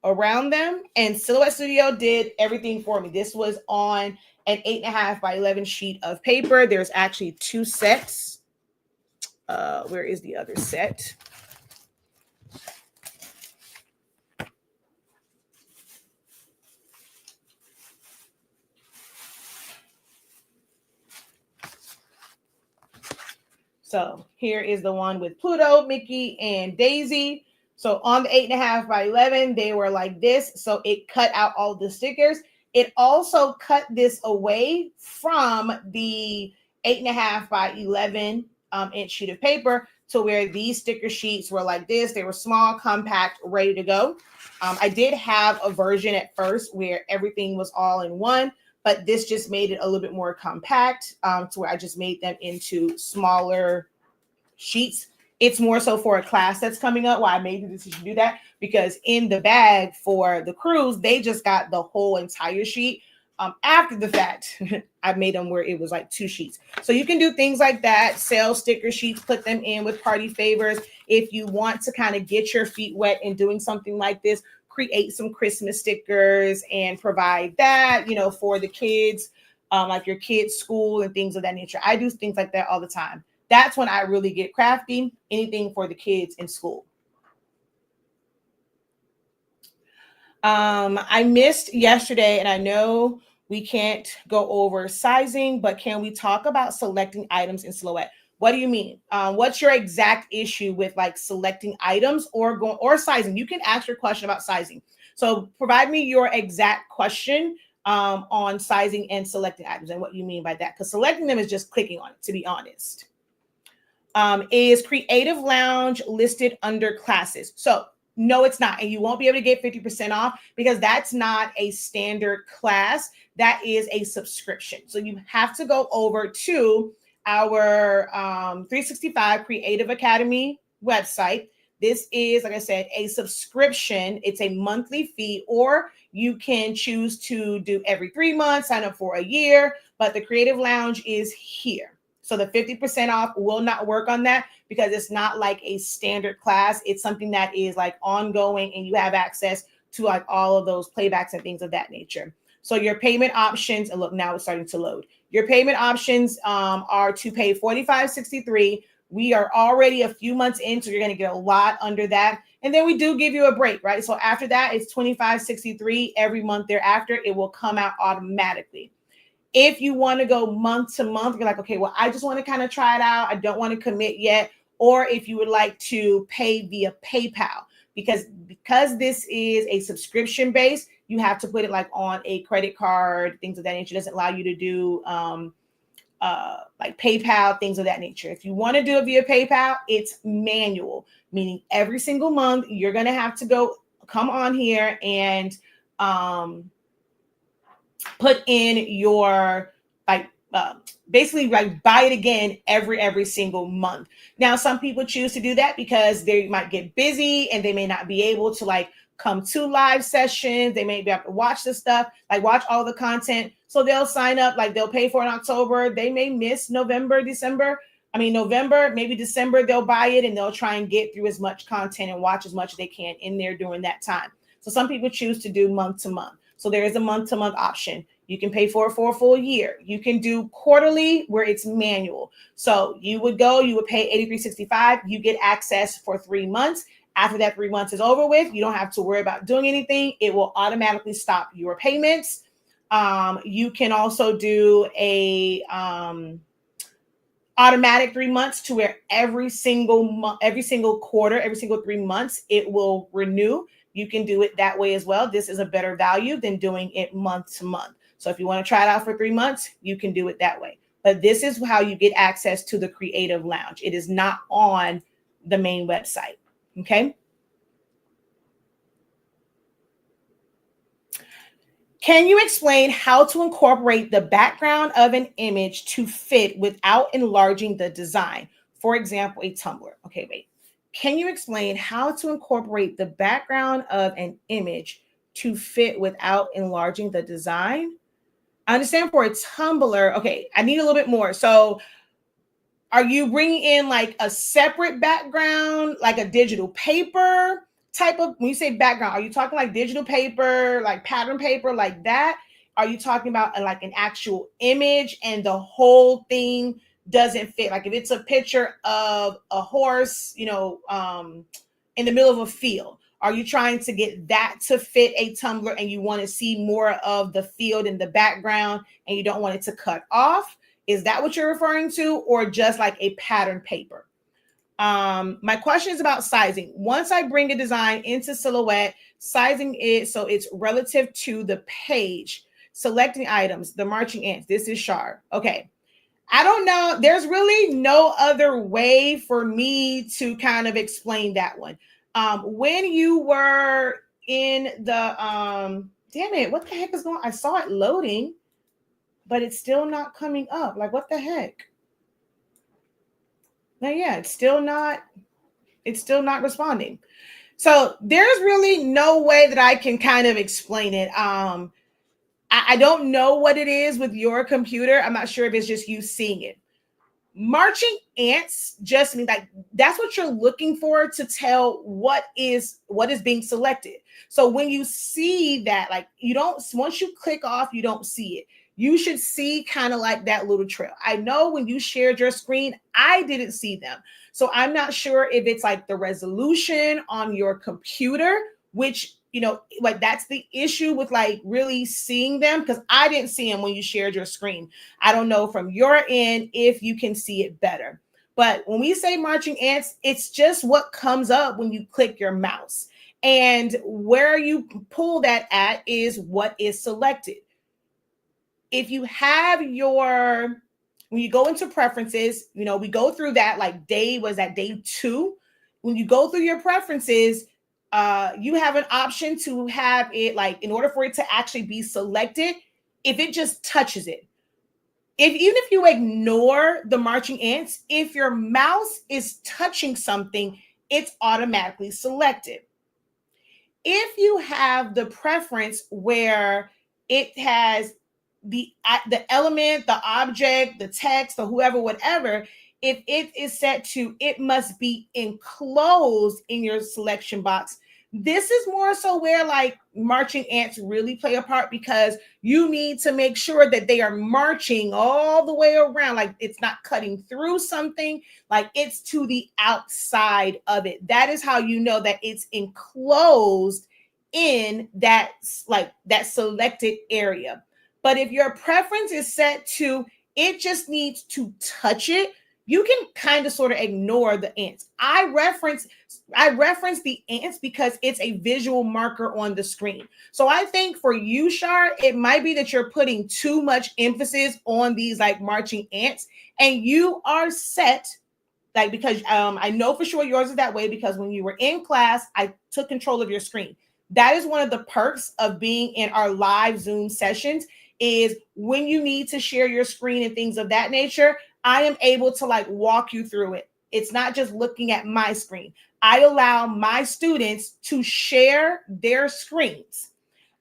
around them, and Silhouette Studio did everything for me. This was on an 8.5 by 11 sheet of paper. There's actually 2 sets. Where is the other set? So here is the one with Pluto, Mickey, and Daisy. So on the 8.5 by 11, they were like this. So it cut out all the stickers. It also cut this away from the 8.5 by 11 inch sheet of paper to where these sticker sheets were like this. They were small, compact, ready to go. I did have a version at first where everything was all in one, but this just made it a little bit more compact to where I just made them into smaller sheets. It's more so for a class that's coming up why I made the decision to do that, because in the bag for the cruise, they just got the whole entire sheet. After the fact, I made them where it was like 2 sheets. So you can do things like that, sell sticker sheets, put them in with party favors. If you want to kind of get your feet wet in doing something like this, create some Christmas stickers and provide that, for the kids, like your kids' school and things of that nature. I do things like that all the time. That's when I really get crafty, anything for the kids in school. I missed yesterday, and I know we can't go over sizing, but can we talk about selecting items in Silhouette? What do you mean? What's your exact issue with like selecting items or sizing? You can ask your question about sizing. So provide me your exact question on sizing and selecting items and what you mean by that. Because selecting them is just clicking on it, to be honest. Is Creative Lounge listed under classes? So no, it's not. And you won't be able to get 50% off because that's not a standard class. That is a subscription. So you have to go over to our 365 Creative Academy website. This is, like I said, a subscription. It's a monthly fee, or you can choose to do every 3 months, sign up for a year, but the Creative Lounge is here. So the 50% off will not work on that because it's not like a standard class. It's something that is like ongoing and you have access to like all of those playbacks and things of that nature. So your payment options, and look, now it's starting to load. Your payment options are to pay $45.63. We are already a few months in, so you're going to get a lot under that. And then we do give you a break, right? So after that, it's $25.63 every month thereafter. It will come out automatically. If you want to go month to month, you're like, okay, well, I just want to kind of try it out. I don't want to commit yet. Or if you would like to pay via PayPal, because this is a subscription base, you have to put it like on a credit card, things of that nature. It doesn't allow you to do like PayPal, things of that nature. If you want to do it via PayPal, it's manual, meaning every single month you're going to have to come on here and put in your basically like buy it again every single month. Now, some people choose to do that because they might get busy and they may not be able to like come to live sessions. They may be able to watch the stuff, like watch all the content. So they'll sign up, like they'll pay for it in October. They may miss November, maybe December, they'll buy it and they'll try and get through as much content and watch as much as they can in there during that time. So some people choose to do month to month. So there is a month-to-month option. You can pay for a full year. You can do quarterly where it's manual. So you would pay $83.65. You get access for 3 months. After that 3 months is over with, you don't have to worry about doing anything. It will automatically stop your payments. You can also do a automatic 3 months to where every single quarter, every single 3 months, it will renew. You can do it that way as well. This is a better value than doing it month to month. So if you want to try it out for 3 months, you can do it that way. But this is how you get access to the Creative Lounge. It is not on the main website. Okay. Can you explain how to incorporate the background of an image to fit without enlarging the design? For example, a tumbler. Okay, wait. Can you explain how to incorporate the background of an image to fit without enlarging the design? I understand for a tumbler. Okay, I need a little bit more. So are you bringing in like a separate background, like a digital paper type of, when you say background, are you talking like digital paper, like pattern paper, like that? Are you talking about like an actual image and the whole thing doesn't fit? Like if it's a picture of a horse, in the middle of a field, are you trying to get that to fit a tumbler and you want to see more of the field in the background and you don't want it to cut off? Is that what you're referring to, or just like a pattern paper? My question is about sizing. Once I bring a design into Silhouette, sizing it so it's relative to the page, selecting items, the marching ants. This is Shar. Okay. I don't know. There's really no other way for me to kind of explain that one. When you were in the, damn it, what the heck is going on? I saw it loading, but it's still not coming up. Like, what the heck? Now, yeah, it's still not responding. So there's really no way that I can kind of explain it. I don't know what it is with your computer. I'm not sure if it's just you seeing it. Marching ants just means like that's what you're looking for to tell what is being selected. So when you see that, like you don't, once you click off, you don't see it. You should see kind of like that little trail. I know when you shared your screen, I didn't see them. So I'm not sure if it's like the resolution on your computer, which, like that's the issue with like really seeing them, because I didn't see them when you shared your screen. I don't know from your end if you can see it better. But when we say marching ants, it's just what comes up when you click your mouse. And where you pull that at is what is selected. If you have when you go into preferences, we go through that like day 2. When you go through your preferences, you have an option to have it like, in order for it to actually be selected, if it just touches it. Even if you ignore the marching ants, if your mouse is touching something, it's automatically selected. If you have the preference where it has the element, the object, the text, or whoever, whatever, if it is set to, it must be enclosed in your selection box. This is more so where like marching ants really play a part, because you need to make sure that they are marching all the way around. Like it's not cutting through something, like it's to the outside of it. That is how you know that it's enclosed in that, like that selected area. But if your preference is set to, it just needs to touch it, you can kind of sort of ignore the ants. I reference the ants because it's a visual marker on the screen. So I think for you, Shar, it might be that you're putting too much emphasis on these like marching ants, and you are set, like, because I know for sure yours is that way, because when you were in class, I took control of your screen. That is one of the perks of being in our live Zoom sessions, is when you need to share your screen and things of that nature, I am able to like walk you through it. It's not just looking at my screen. I allow my students to share their screens.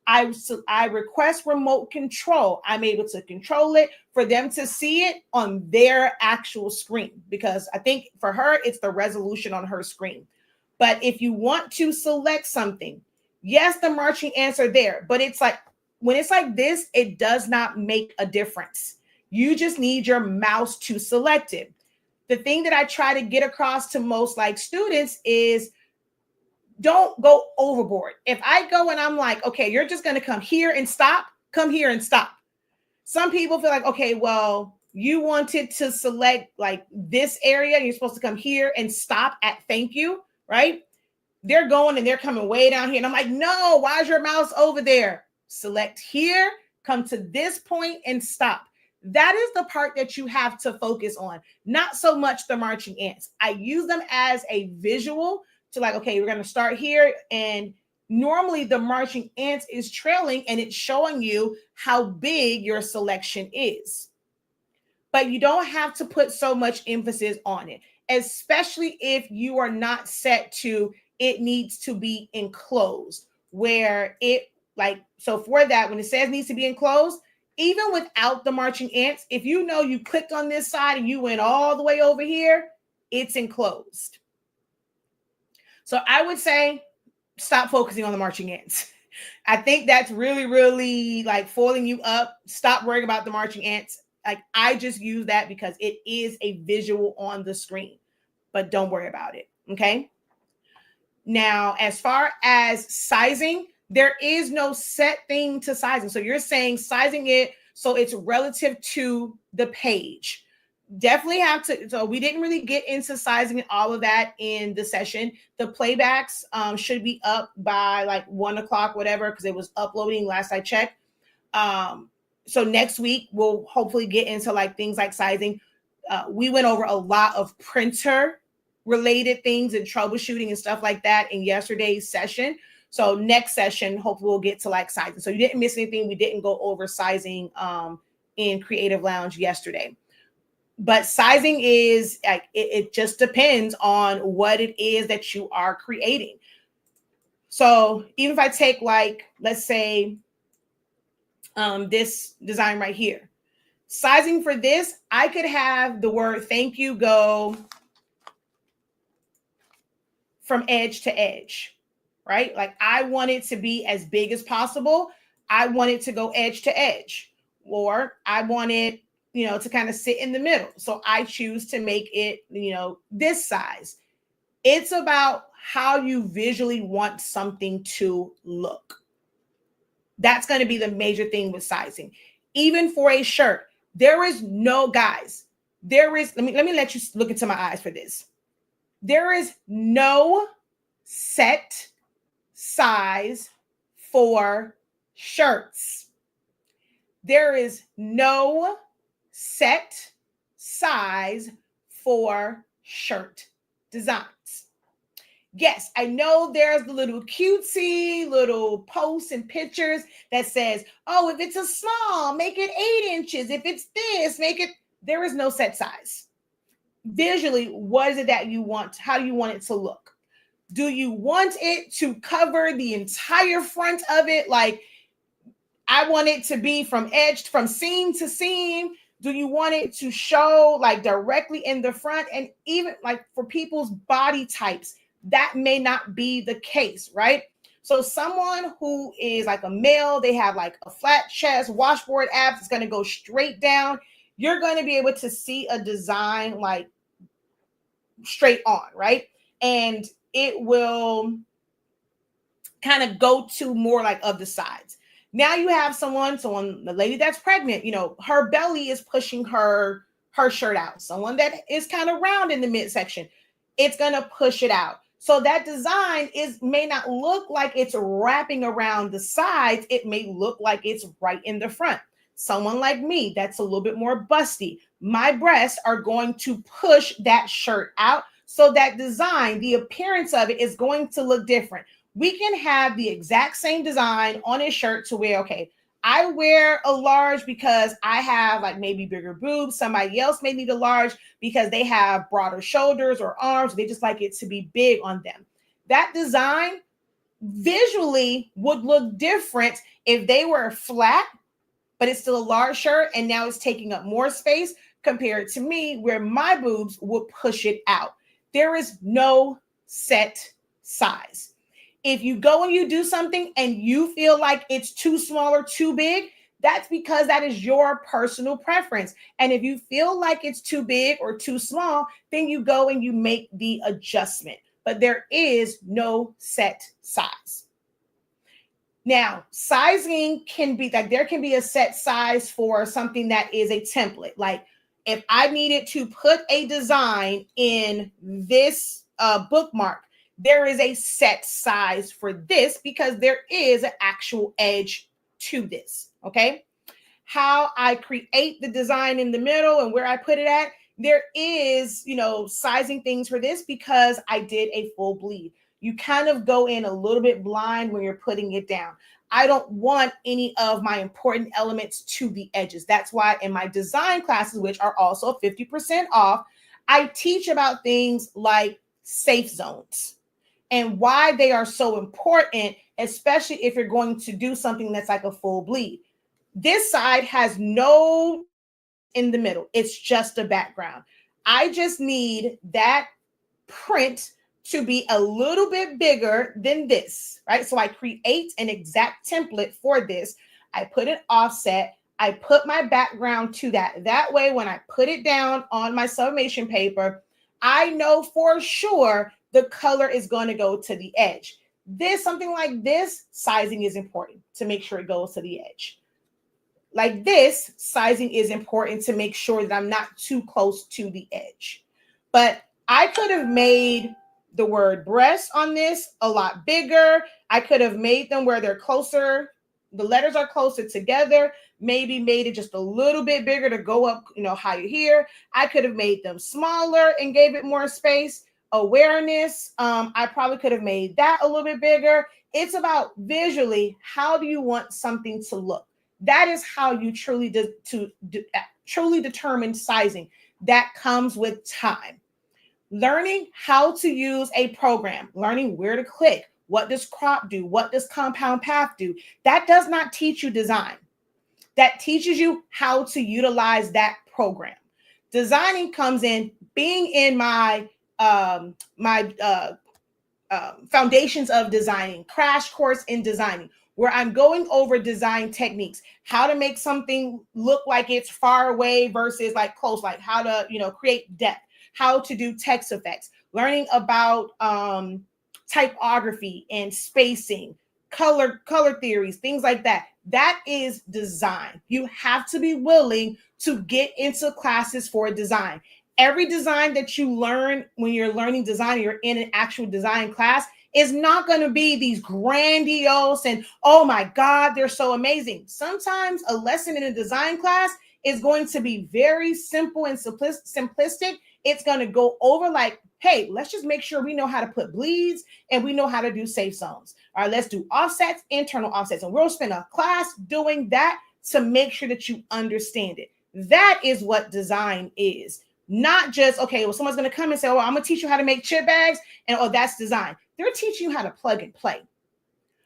I request remote control. I'm able to control it for them to see it on their actual screen, because I think for her, it's the resolution on her screen. But if you want to select something, yes, the marching ants are there, but it's like, when it's like this, it does not make a difference. You just need your mouse to select it. The thing that I try to get across to most like students is, don't go overboard. If I go and I'm like, okay, you're just going to come here and stop, come here and stop. Some people feel like, okay, well, you wanted to select like this area and you're supposed to come here and stop at thank you, right? They're going and they're coming way down here. And I'm like, no, why is your mouse over there? Select here, come to this point and stop. That is the part that you have to focus on, not so much the marching ants. I use them as a visual to like, okay, we're going to start here. And normally the marching ants is trailing and it's showing you how big your selection is. But you don't have to put so much emphasis on it. especially if you are not set to, it needs to be enclosed, where it like, so for that, when it says needs to be enclosed, even without the marching ants, if you know you clicked on this side and you went all the way over here, it's enclosed. So I would say stop focusing on the marching ants. I think that's really, really like foiling you up. Stop worrying about the marching ants. Like, I just use that because it is a visual on the screen, but don't worry about it. Okay. Now, as far as sizing, there is no set thing to sizing. So you're saying sizing it so it's relative to the page. Definitely have to. So we didn't really get into sizing and all of that in the session. The playbacks should be up by like 1 o'clock, whatever, because it was uploading last I checked. So next week we'll hopefully get into like things like sizing. We went over a lot of printer related things and troubleshooting and stuff like that in yesterday's session. So next session, hopefully we'll get to like sizing. So you didn't miss anything. We didn't go over sizing in Creative Lounge yesterday. But sizing is like, it just depends on what it is that you are creating. So even if I take like, let's say this design right here, sizing for this, I could have the word thank you go from edge to edge, right? Like, I want it to be as big as possible. I want it to go edge to edge, or I want it, to kind of sit in the middle. So I choose to make it, this size. It's about how you visually want something to look. That's going to be the major thing with sizing. Even for a shirt, there is no, guys, there is, let me let you look into my eyes for this. There is no set size for shirts. There is no set size for shirt designs. Yes, I know there's the little cutesy little posts and pictures that says, oh, if it's a small, make it 8 inches. If it's this, make it, there is no set size. Visually, what is it that you want? How do you want it to look? Do you want it to cover the entire front of it? Like, I want it to be from seam to seam. Do you want it to show like directly in the front? And even like for people's body types, that may not be the case, right? So someone who is like a male, they have like a flat chest, washboard abs, it's going to go straight down. You're going to be able to see a design like straight on, right? And it will kind of go to more like of the sides. Now you have someone, the lady that's pregnant, her belly is pushing her shirt out. Someone that is kind of round in the midsection, it's going to push it out. So that design may not look like it's wrapping around the sides. It may look like it's right in the front. Someone like me, that's a little bit more busty. My breasts are going to push that shirt out. So that design, the appearance of it is going to look different. We can have the exact same design on a shirt to where, okay, I wear a large because I have like maybe bigger boobs. Somebody else may need a large because they have broader shoulders or arms. They just like it to be big on them. That design visually would look different if they were flat, but it's still a large shirt and now it's taking up more space compared to me where my boobs would push it out. There is no set size. If you go and you do something and you feel like it's too small or too big, that's because that is your personal preference. And if you feel like it's too big or too small, then you go and you make the adjustment. But there is no set size. Now, sizing can be like, there can be a set size for something that is a template. Like if I needed to put a design in this bookmark, there is a set size for this because there is an actual edge to this, okay? How I create the design in the middle and where I put it at, there is, sizing things for this because I did a full bleed. You kind of go in a little bit blind when you're putting it down. I don't want any of my important elements to the edges. That's why in my design classes, which are also 50% off, I teach about things like safe zones and why they are so important, especially if you're going to do something that's like a full bleed. This side has no in the middle. It's just a background. I just need that print to be a little bit bigger than this, right? So I create an exact template for this. I put an offset. I put my background to that. That way, when I put it down on my sublimation paper, I know for sure the color is going to go to the edge. Something like this, sizing is important to make sure it goes to the edge. Like this, sizing is important to make sure that I'm not too close to the edge. But I could have made the word breast on this a lot bigger. I could have made them where they're closer. The letters are closer together. Maybe made it just a little bit bigger to go up, higher here. I could have made them smaller and gave it more space. Awareness, I probably could have made that a little bit bigger. It's about visually, how do you want something to look? That is how you truly determine sizing. That comes with time. Learning how to use a program, learning where to click, what does crop do, what does compound path do, that does not teach you design. That teaches you how to utilize that program. Designing comes in being in my foundations of designing, crash course in designing, where I'm going over design techniques, how to make something look like it's far away versus like close, like how to, create depth, how to do text effects, learning about typography and spacing, color theories, things like that. That is design. You have to be willing to get into classes for design. Every design that you learn when you're learning design, you're in an actual design class, is not going to be these grandiose and, oh my God, they're so amazing. Sometimes a lesson in a design class is going to be very simple and simplistic. It's going to go over like, hey, let's just make sure we know how to put bleeds and we know how to do safe zones. All right, let's do offsets, internal offsets. And we'll spend a class doing that to make sure that you understand it. That is what design is. Not just, okay, well, someone's going to come and say, oh, I'm going to teach you how to make chip bags. And, oh, that's design. They're teaching you how to plug and play.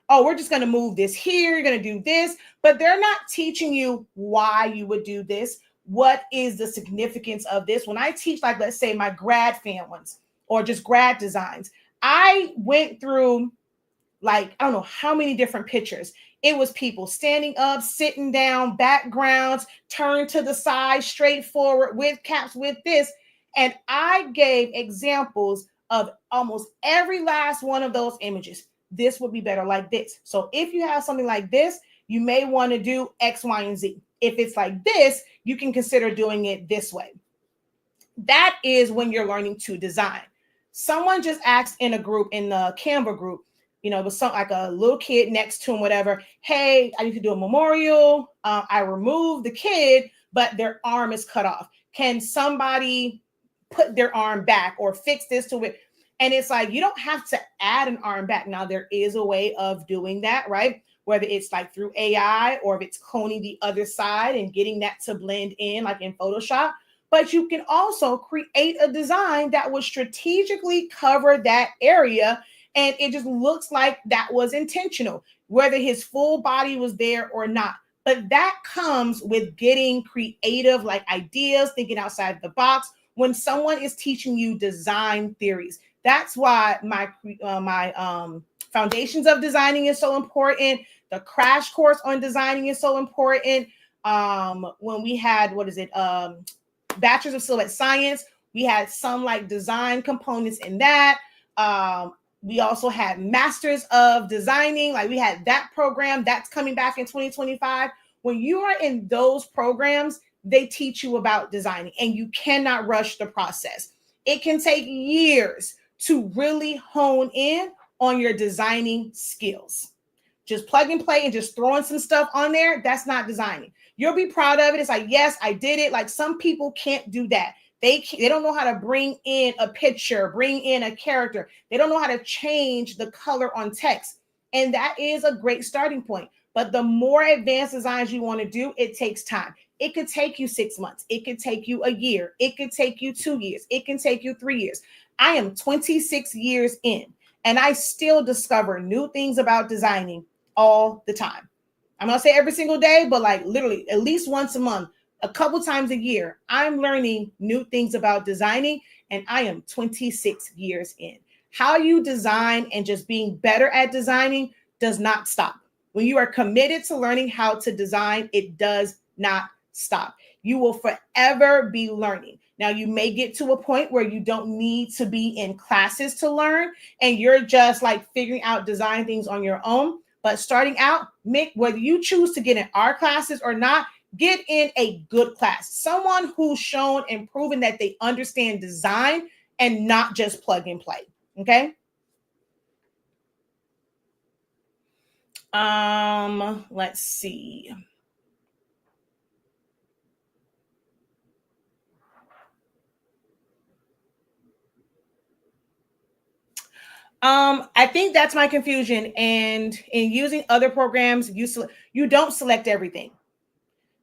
Oh, we're just going to move this here. You're going to do this. But they're not teaching you why you would do this. What is the significance of this? When I teach, like, let's say my grad fan ones or just grad designs, I went through like, I don't know how many different pictures. It was people standing up, sitting down, backgrounds, turned to the side, straight forward, with caps, with this. And I gave examples of almost every last one of those images. This would be better like this. So if you have something like this, you may want to do X, Y, and Z. If it's like this, you can consider doing it this way. That is when you're learning to design. Someone just asked in a group, in the Canva group, it was something like a little kid next to him, whatever. Hey, I need to do a memorial. I removed the kid, but their arm is cut off. Can somebody put their arm back or fix this to it? And it's like, you don't have to add an arm back. Now, there is a way of doing that, right? Whether it's like through AI or if it's cloning the other side and getting that to blend in like in Photoshop. But you can also create a design that will strategically cover that area. And it just looks like that was intentional, whether his full body was there or not. But that comes with getting creative, like ideas, thinking outside the box. When someone is teaching you design theories, that's why my foundations of designing is so important. The crash course on designing is so important. When we had, Bachelor's of Silhouette Science, we had some like design components in that. We also had Masters of Designing, like we had that program that's coming back in 2025. When you are in those programs, they teach you about designing and you cannot rush the process. It can take years to really hone in on your designing skills. Just plug and play and just throwing some stuff on there, that's not designing. You'll be proud of it. It's like, yes, I did it. Like some people can't do that. They don't know how to bring in a picture, bring in a character. They don't know how to change the color on text. And that is a great starting point. But the more advanced designs you want to do, it takes time. It could take you 6 months. It could take you a year. It could take you 2 years. It can take you 3 years. I am 26 years in, and I still discover new things about designing all the time. I'm not say every single day, but like literally at least once a month, a couple times a year, I'm learning new things about designing, and I am 26 years in. How you design and just being better at designing does not stop. When you are committed to learning how to design, it does not stop. You will forever be learning. Now, you may get to a point where you don't need to be in classes to learn, and you're just like figuring out design things on your own. But starting out, whether you choose to get in our classes or not, get in a good class. Someone who's shown and proven that they understand design and not just plug and play. Okay. Let's see. I think that's my confusion. And in using other programs, you don't select everything,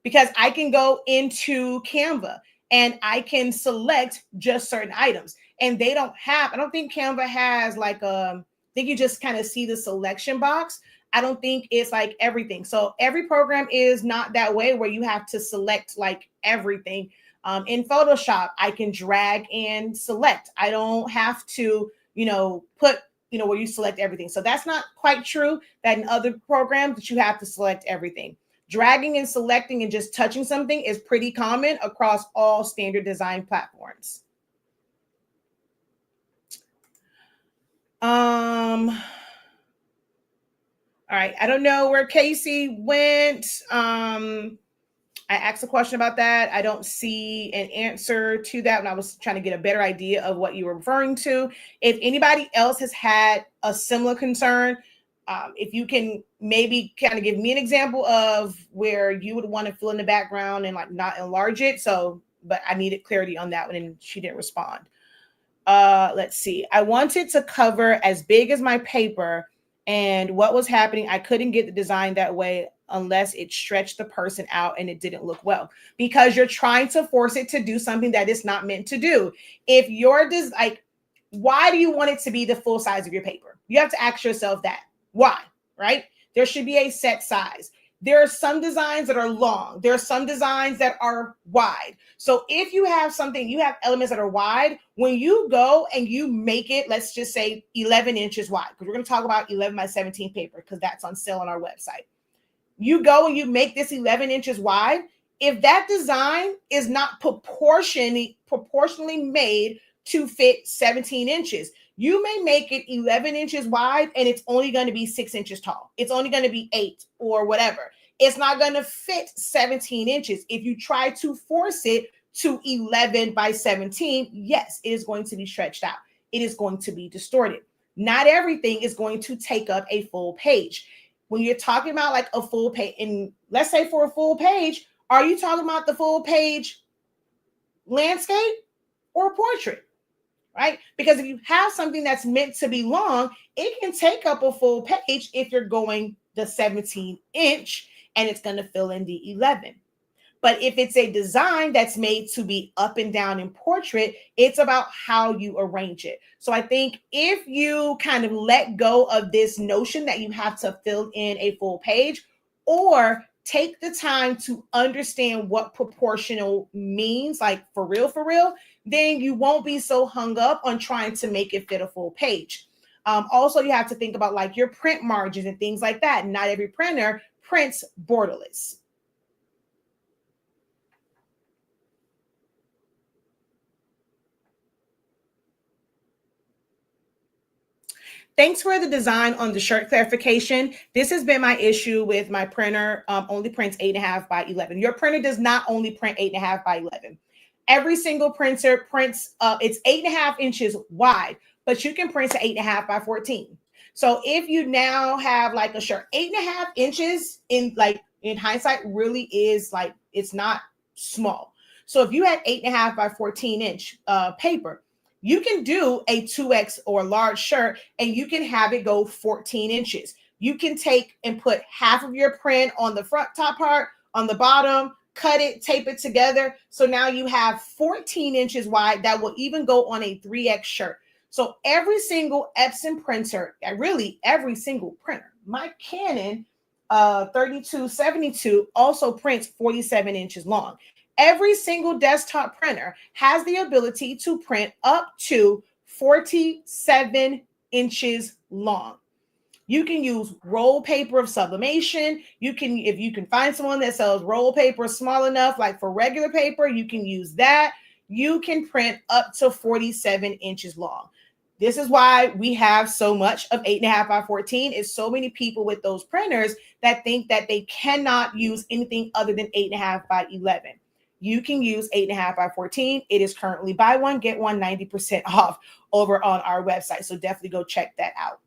because I can go into Canva and I can select just certain items, and they don't have, I don't think Canva has like I think you just kind of see the selection box. I don't think it's like everything. So every program is not that way where you have to select like everything. In Photoshop, I can drag and select. I don't have to, put, where you select everything. So that's not quite true that in other programs that you have to select everything. Dragging and selecting and just touching something is pretty common across all standard design platforms. All right. I don't know where Casey went. I asked a question about that. I don't see an answer to that when I was trying to get a better idea of what you were referring to. If anybody else has had a similar concern, if you can maybe kind of give me an example of where you would want to fill in the background and like not enlarge it. So, but I needed clarity on that one and she didn't respond. Let's see. I wanted to cover as big as my paper, and what was happening, I couldn't get the design that way unless it stretched the person out and it didn't look well, because you're trying to force it to do something that it's not meant to do. If you're like, why do you want it to be the full size of your paper? You have to ask yourself that. Why? Right? There should be a set size. There are some designs that are long. There are some designs that are wide. So if you have something, you have elements that are wide, when you go and you make it, let's just say 11 inches wide, because we're going to talk about 11 by 17 paper because that's on sale on our website. You go and you make this 11 inches wide. If that design is not proportionally made to fit 17 inches, you may make it 11 inches wide and it's only going to be 6 inches tall. It's only going to be 8 or whatever. It's not going to fit 17 inches. If you try to force it to 11 by 17, yes, it is going to be stretched out. It is going to be distorted. Not everything is going to take up a full page. When you're talking about like a full page, and let's say for a full page, are you talking about the full page landscape or portrait? Right? Because if you have something that's meant to be long, it can take up a full page if you're going the 17 inch and it's going to fill in the 11. But if it's a design that's made to be up and down in portrait, it's about how you arrange it. So I think if you kind of let go of this notion that you have to fill in a full page, or take the time to understand what proportional means, like for real, then you won't be so hung up on trying to make it fit a full page. Also, you have to think about like your print margins and things like that. Not every printer prints borderless. Thanks for the design on the shirt clarification. This has been my issue with my printer. Only prints 8.5 by 11. Your printer does not only print 8.5 by 11. Every single printer prints, it's 8.5 inches wide, but you can print to 8.5 by 14. So if you now have like a shirt, 8.5 inches in hindsight really is like, it's not small. So if you had 8.5 by 14 inch paper, you can do a 2X or large shirt and you can have it go 14 inches. You can take and put half of your print on the front top part, on the bottom, cut it, tape it together. So now you have 14 inches wide that will even go on a 3X shirt. So every single Epson printer, really every single printer, my Canon 3272 also prints 47 inches long. Every single desktop printer has the ability to print up to 47 inches long. You can use roll paper of sublimation. If you can find someone that sells roll paper small enough, like for regular paper, you can use that. You can print up to 47 inches long. This is why we have so much of 8.5 by 14. It's so many people with those printers that think that they cannot use anything other than 8.5 by 11. You can use 8.5 by 14. It is currently buy one, get one 90% off over on our website. So definitely go check that out.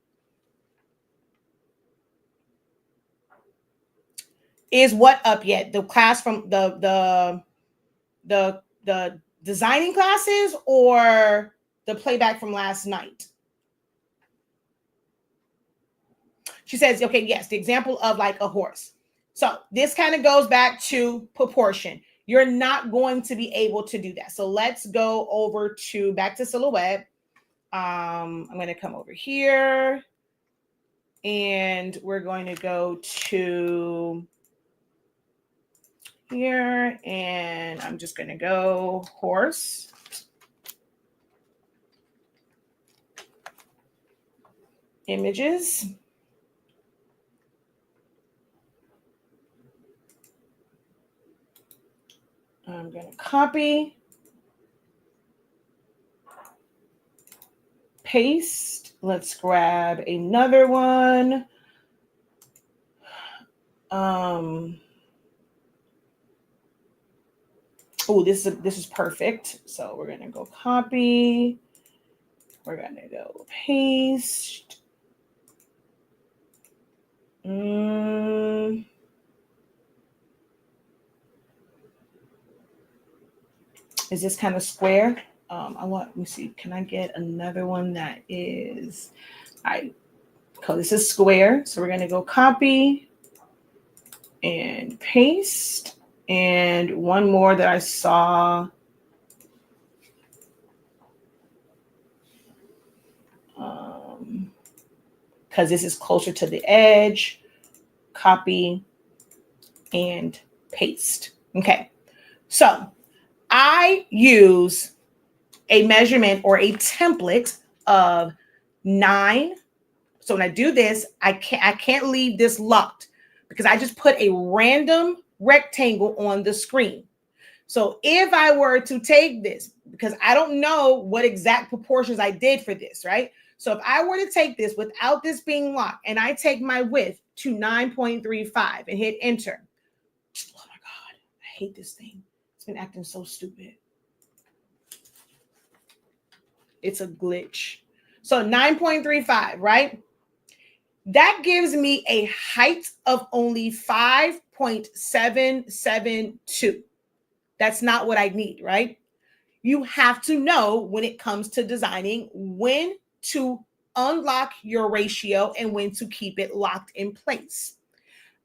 Is what up yet? The class from the designing classes or the playback from last night? She says, okay, yes, the example of like a horse. So this kind of goes back to proportion. You're not going to be able to do that. So let's go over to back to Silhouette. I'm going to come over here and we're going to go to here and I'm just going to go horse. Images. I'm going to copy, paste. Let's grab another one. Oh, this is perfect. So we're going to go copy. We're going to go paste. Is this kind of square? Let me see. Can I get another one that is, this is square. So we're going to go copy and paste. And one more that I saw. Because this is closer to the edge. Copy and paste. Okay. So I use a measurement or a template of 9. So when I do this, I can't leave this locked because I just put a random rectangle on the screen. So if I were to take this, because I don't know what exact proportions I did for this, right? So if I were to take this without this being locked and I take my width to 9.35 and hit enter. Oh my God, I hate this thing. It's been acting so stupid. It's a glitch. So 9.35, right? That gives me a height of only 5.772. That's not what I need, right? You have to know when it comes to designing when to unlock your ratio and when to keep it locked in place.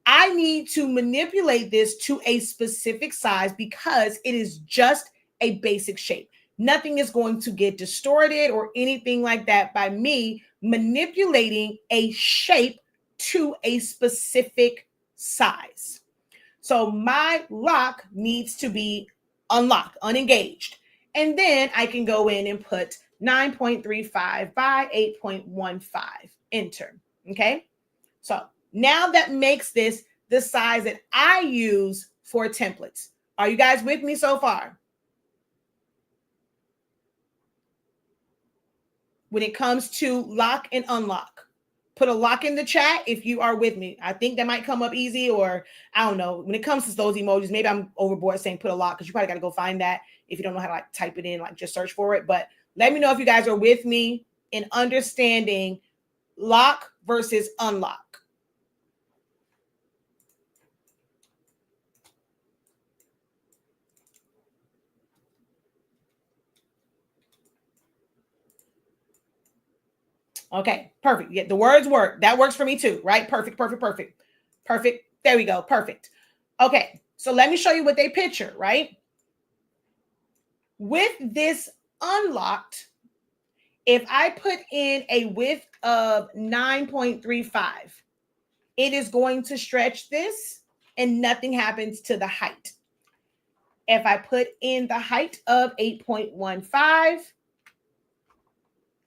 I need to manipulate this to a specific size because it is just a basic shape. Nothing is going to get distorted or anything like that by me manipulating a shape to a specific size. So my lock needs to be unlocked, unengaged. And then I can go in and put 9.35 by 8.15, enter. Okay. So now that makes this the size that I use for templates. Are you guys with me so far? When it comes to lock and unlock, put a lock in the chat if you are with me. I think that might come up easy, or I don't know. When it comes to those emojis, maybe I'm overboard saying put a lock because you probably got to go find that if you don't know how to like type it in, like just search for it. But let me know if you guys are with me in understanding lock versus unlock. Okay, perfect. Yeah, the words work. That works for me too, right? Perfect. There we go. Perfect. Okay, So let me show you what they picture, right? With this unlocked, if I put in a width of 9.35, it is going to stretch this and nothing happens to the height. If I put in the height of 8.15,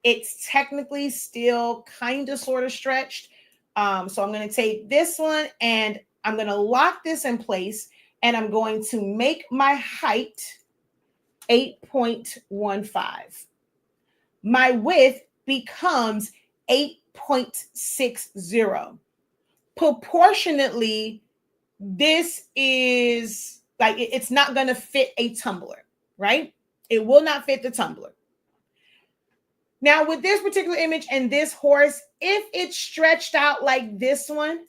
it's technically still kind of sort of stretched. So I'm going to take this one and I'm going to lock this in place, and I'm going to make my height 8.15. My width becomes 8.60. Proportionately, this is like, it's not going to fit a tumbler, right? It will not fit the tumbler. Now, with this particular image and this horse, if it's stretched out like this one,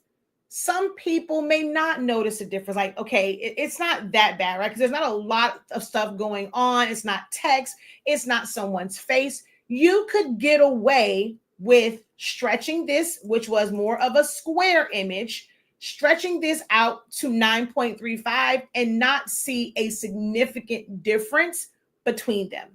some people may not notice a difference. Like, okay, it's not that bad, right? Because there's not a lot of stuff going on. It's not text. It's not someone's face. You could get away with stretching this, which was more of a square image, stretching this out to 9.35 and not see a significant difference between them.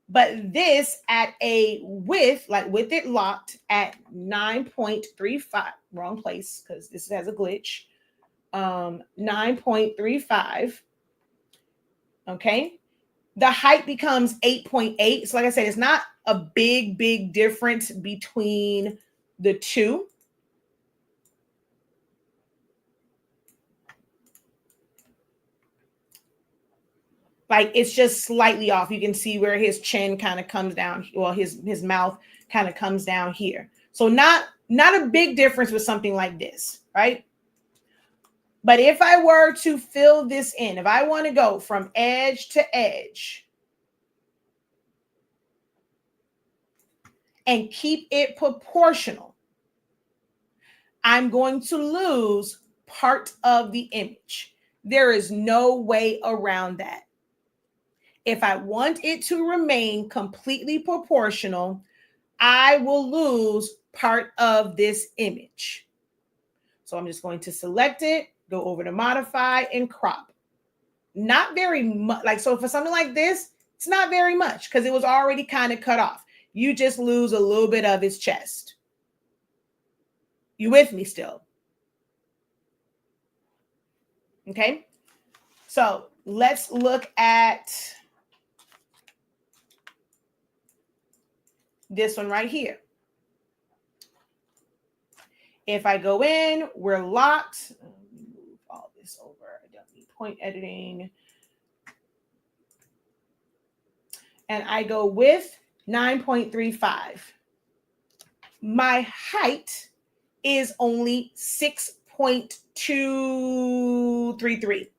But this at a width, like with it locked at 9.35, wrong place because this has a glitch, 9.35, okay? The height becomes 8.8. So like I said, it's not a big difference between the two. Like, it's just slightly off. You can see where his chin kind of comes down. Well, his mouth kind of comes down here. So not a big difference with something like this, right? But if I were to fill this in, if I want to go from edge to edge and keep it proportional, I'm going to lose part of the image. There is no way around that. If I want it to remain completely proportional, I will lose part of this image. So I'm just going to select it, go over to modify and crop. Not very much. Like, so for something like this, it's not very much because it was already kind of cut off. You just lose a little bit of his chest. You with me still? Okay. So let's look at this one right here. If I go in, we're locked. Move all this over. I don't need point editing. And I go with 9.35. My height is only 6.233.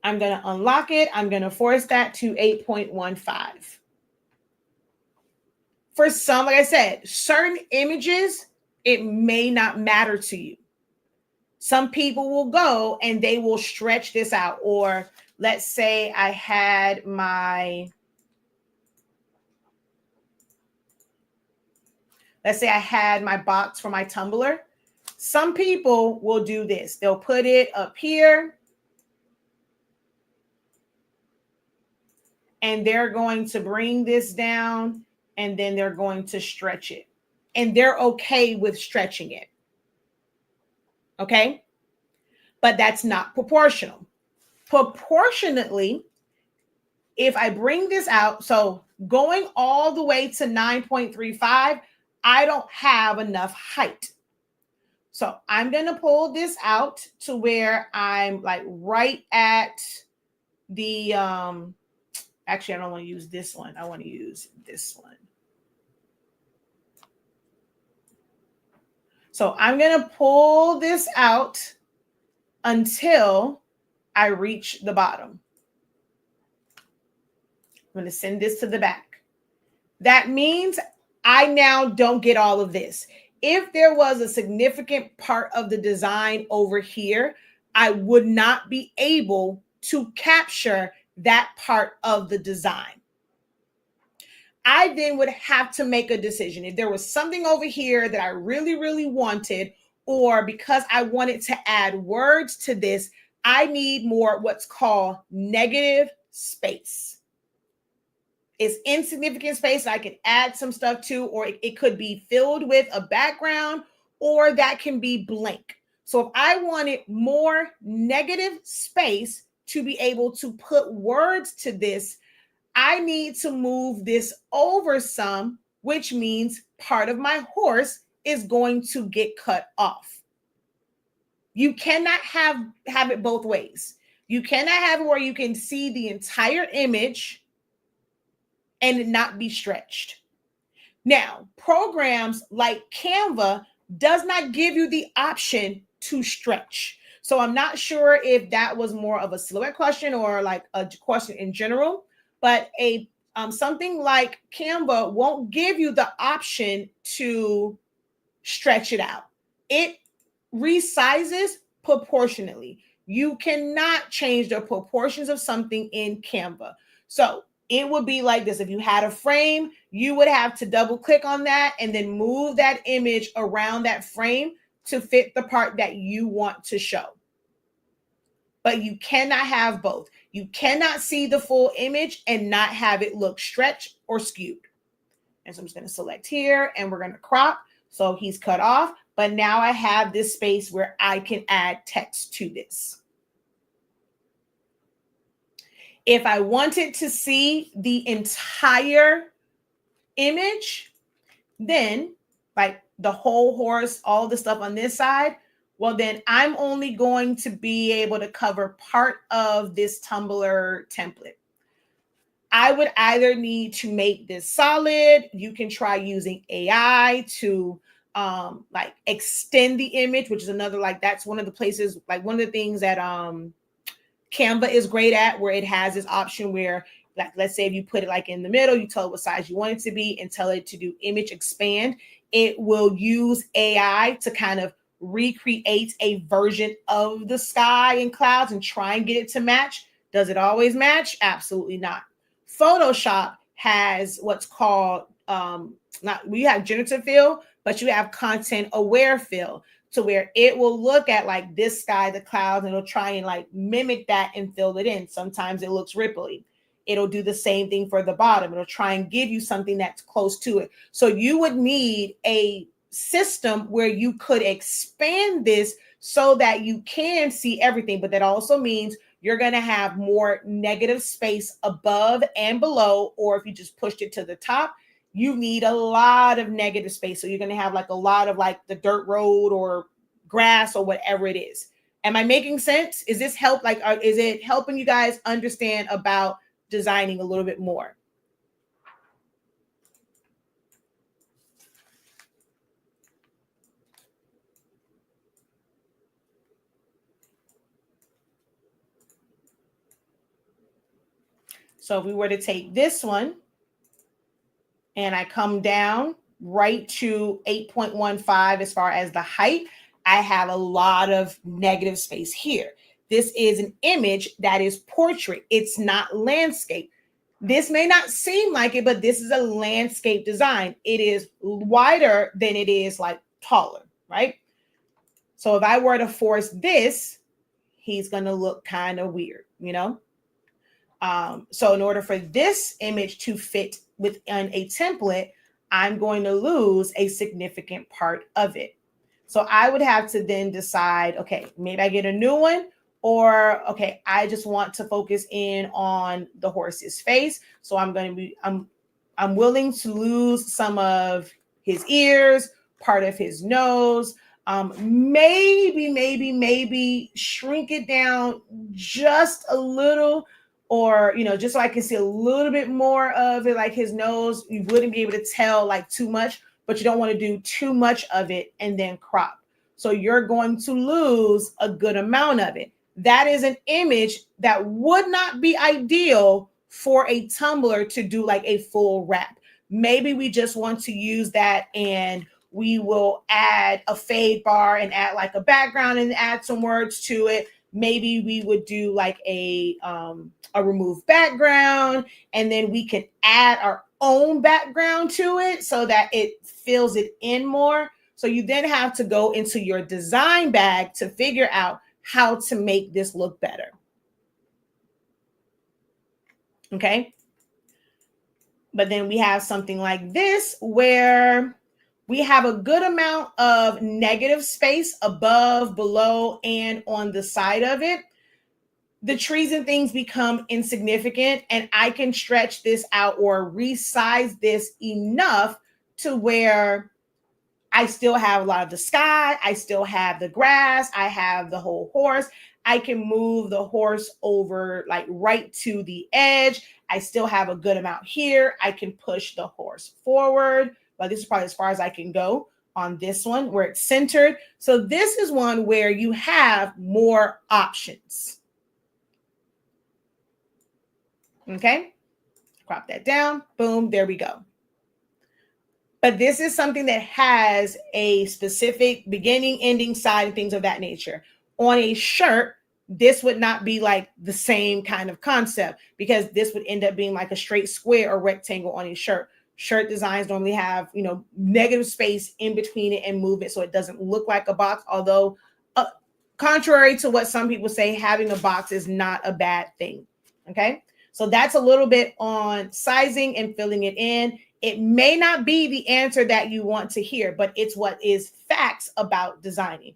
I'm going to unlock it. I'm going to force that to 8.15. For some, like I said, certain images, it may not matter to you. Some people will go and they will stretch this out. Or let's say I had my, box for my tumbler. Some people will do this. They'll put it up here. And they're going to bring this down, and then they're going to stretch it. And they're okay with stretching it. Okay? But that's not proportional. Proportionately, if I bring this out, so going all the way to 9.35, I don't have enough height. So I'm going to pull this out to where I'm like right at the, actually, I don't want to use this one. I want to use this one. So I'm going to pull this out until I reach the bottom. I'm going to send this to the back. That means I now don't get all of this. If there was a significant part of the design over here, I would not be able to capture that part of the design. I then would have to make a decision. If there was something over here that I really, really wanted, or because I wanted to add words to this, I need more what's called negative space. It's insignificant space I can add some stuff to, or it could be filled with a background, or that can be blank. So if I wanted more negative space to be able to put words to this, I need to move this over some, which means part of my horse is going to get cut off. You cannot have it both ways. You cannot have it where you can see the entire image and it not be stretched. Now, programs like Canva does not give you the option to stretch. So I'm not sure if that was more of a silhouette question or like a question in general, but something like Canva won't give you the option to stretch it out. It resizes proportionately. You cannot change the proportions of something in Canva. So it would be like this. If you had a frame, you would have to double click on that and then move that image around that frame to fit the part that you want to show. But you cannot have both. You cannot see the full image and not have it look stretched or skewed. And so I'm just going to select here and we're going to crop. So he's cut off, but now I have this space where I can add text to this. If I wanted to see the entire image, then like the whole horse, all the stuff on this side, well, then I'm only going to be able to cover part of this Tumblr template. I would either need to make this solid. You can try using AI to like extend the image, which is another, like that's one of the places, like one of the things that Canva is great at, where it has this option where, like, let's say if you put it like in the middle, you tell it what size you want it to be and tell it to do image expand. It will use AI to kind of recreate a version of the sky and clouds and try and get it to match. Does it always match? Absolutely not. Photoshop has what's called, we have generative fill, but you have content aware fill, to where it will look at like this sky, the clouds, and it'll try and like mimic that and fill it in. Sometimes it looks ripply. It'll do the same thing for the bottom. It'll try and give you something that's close to it. So you would need a system where you could expand this so that you can see everything. But that also means you're going to have more negative space above and below, or if you just pushed it to the top, you need a lot of negative space. So you're going to have like a lot of like the dirt road or grass or whatever it is. Am I making sense? Is this help? Like, is it helping you guys understand about designing a little bit more? So if we were to take this one and I come down right to 8.15 as far as the height, I have a lot of negative space here. This is an image that is portrait. It's not landscape. This may not seem like it, but this is a landscape design. It is wider than it is like taller, right? So if I were to force this, he's going to look kind of weird, you know? So in order for this image to fit within a template, I'm going to lose a significant part of it. So I would have to then decide, okay, maybe I get a new one, or okay, I just want to focus in on the horse's face. So I'm willing to lose some of his ears, part of his nose, maybe shrink it down just a little, or, you know, just so I can see a little bit more of it, like his nose. You wouldn't be able to tell like too much, but you don't want to do too much of it and then crop. So you're going to lose a good amount of it. That is an image that would not be ideal for a Tumblr to do like a full wrap. Maybe we just want to use that and we will add a fade bar and add like a background and add some words to it. Maybe we would do like a remove background, and then we can add our own background to it so that it fills it in more. So you then have to go into your design bag to figure out how to make this look better. Okay. But then we have something like this where we have a good amount of negative space above, below, and on the side of it. The trees and things become insignificant, and I can stretch this out or resize this enough to where I still have a lot of the sky, I still have the grass, I have the whole horse. I can move the horse over like right to the edge. I still have a good amount here. I can push the horse forward, but this is probably as far as I can go on this one where it's centered. So this is one where you have more options. Okay, crop that down. Boom, there we go. But this is something that has a specific beginning, ending, side, and things of that nature. On a shirt, this would not be like the same kind of concept because this would end up being like a straight square or rectangle on a shirt. Shirt designs normally have, negative space in between it and movement so it doesn't look like a box. Although, contrary to what some people say, having a box is not a bad thing. Okay, so that's a little bit on sizing and filling it in. It may not be the answer that you want to hear, but it's what is facts about designing.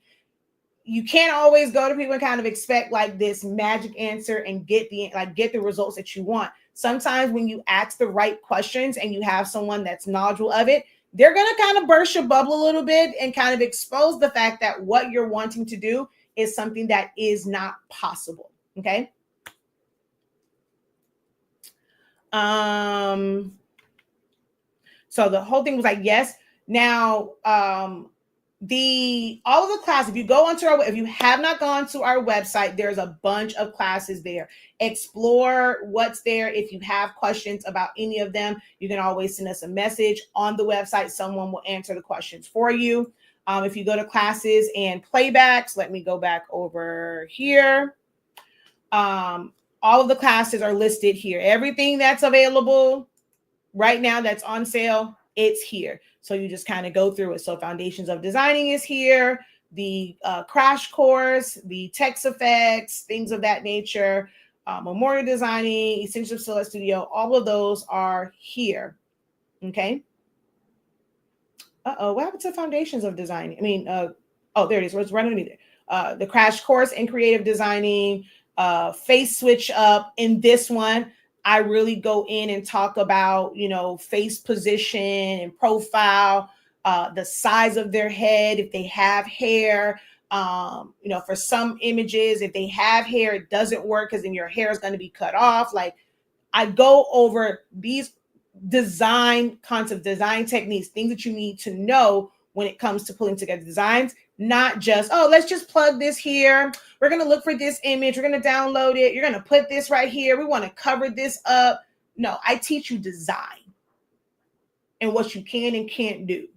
You can't always go to people and kind of expect like this magic answer and get the results that you want. Sometimes when you ask the right questions and you have someone that's knowledgeable of it, they're going to kind of burst your bubble a little bit and kind of expose the fact that what you're wanting to do is something that is not possible. Okay. So the whole thing was like, yes. Now, all of the classes, if you have not gone to our website, there's a bunch of classes there. Explore what's there. If you have questions about any of them, you can always send us a message on the website. Someone will answer the questions for you. If you go to classes and playbacks, let me go back over here. All of the classes are listed here. Everything that's available right now that's on sale, it's here. So you just kind of go through it. So Foundations of Designing is here, the crash course, the text effects, things of that nature, memorial designing, Essentials of Silhouette Studio, all of those are here. Okay. What happened to Foundations of Designing? There it is. It's right underneath it. The crash course in creative designing, face switch up. In this one, I really go in and talk about, face position and profile, the size of their head, if they have hair. For some images, if they have hair, it doesn't work because then your hair is going to be cut off. Like, I go over these design concepts, design techniques, things that you need to know when it comes to pulling together designs, not just, let's just plug this here. We're going to look for this image. We're going to download it. You're going to put this right here. We want to cover this up. No, I teach you design and what you can and can't do.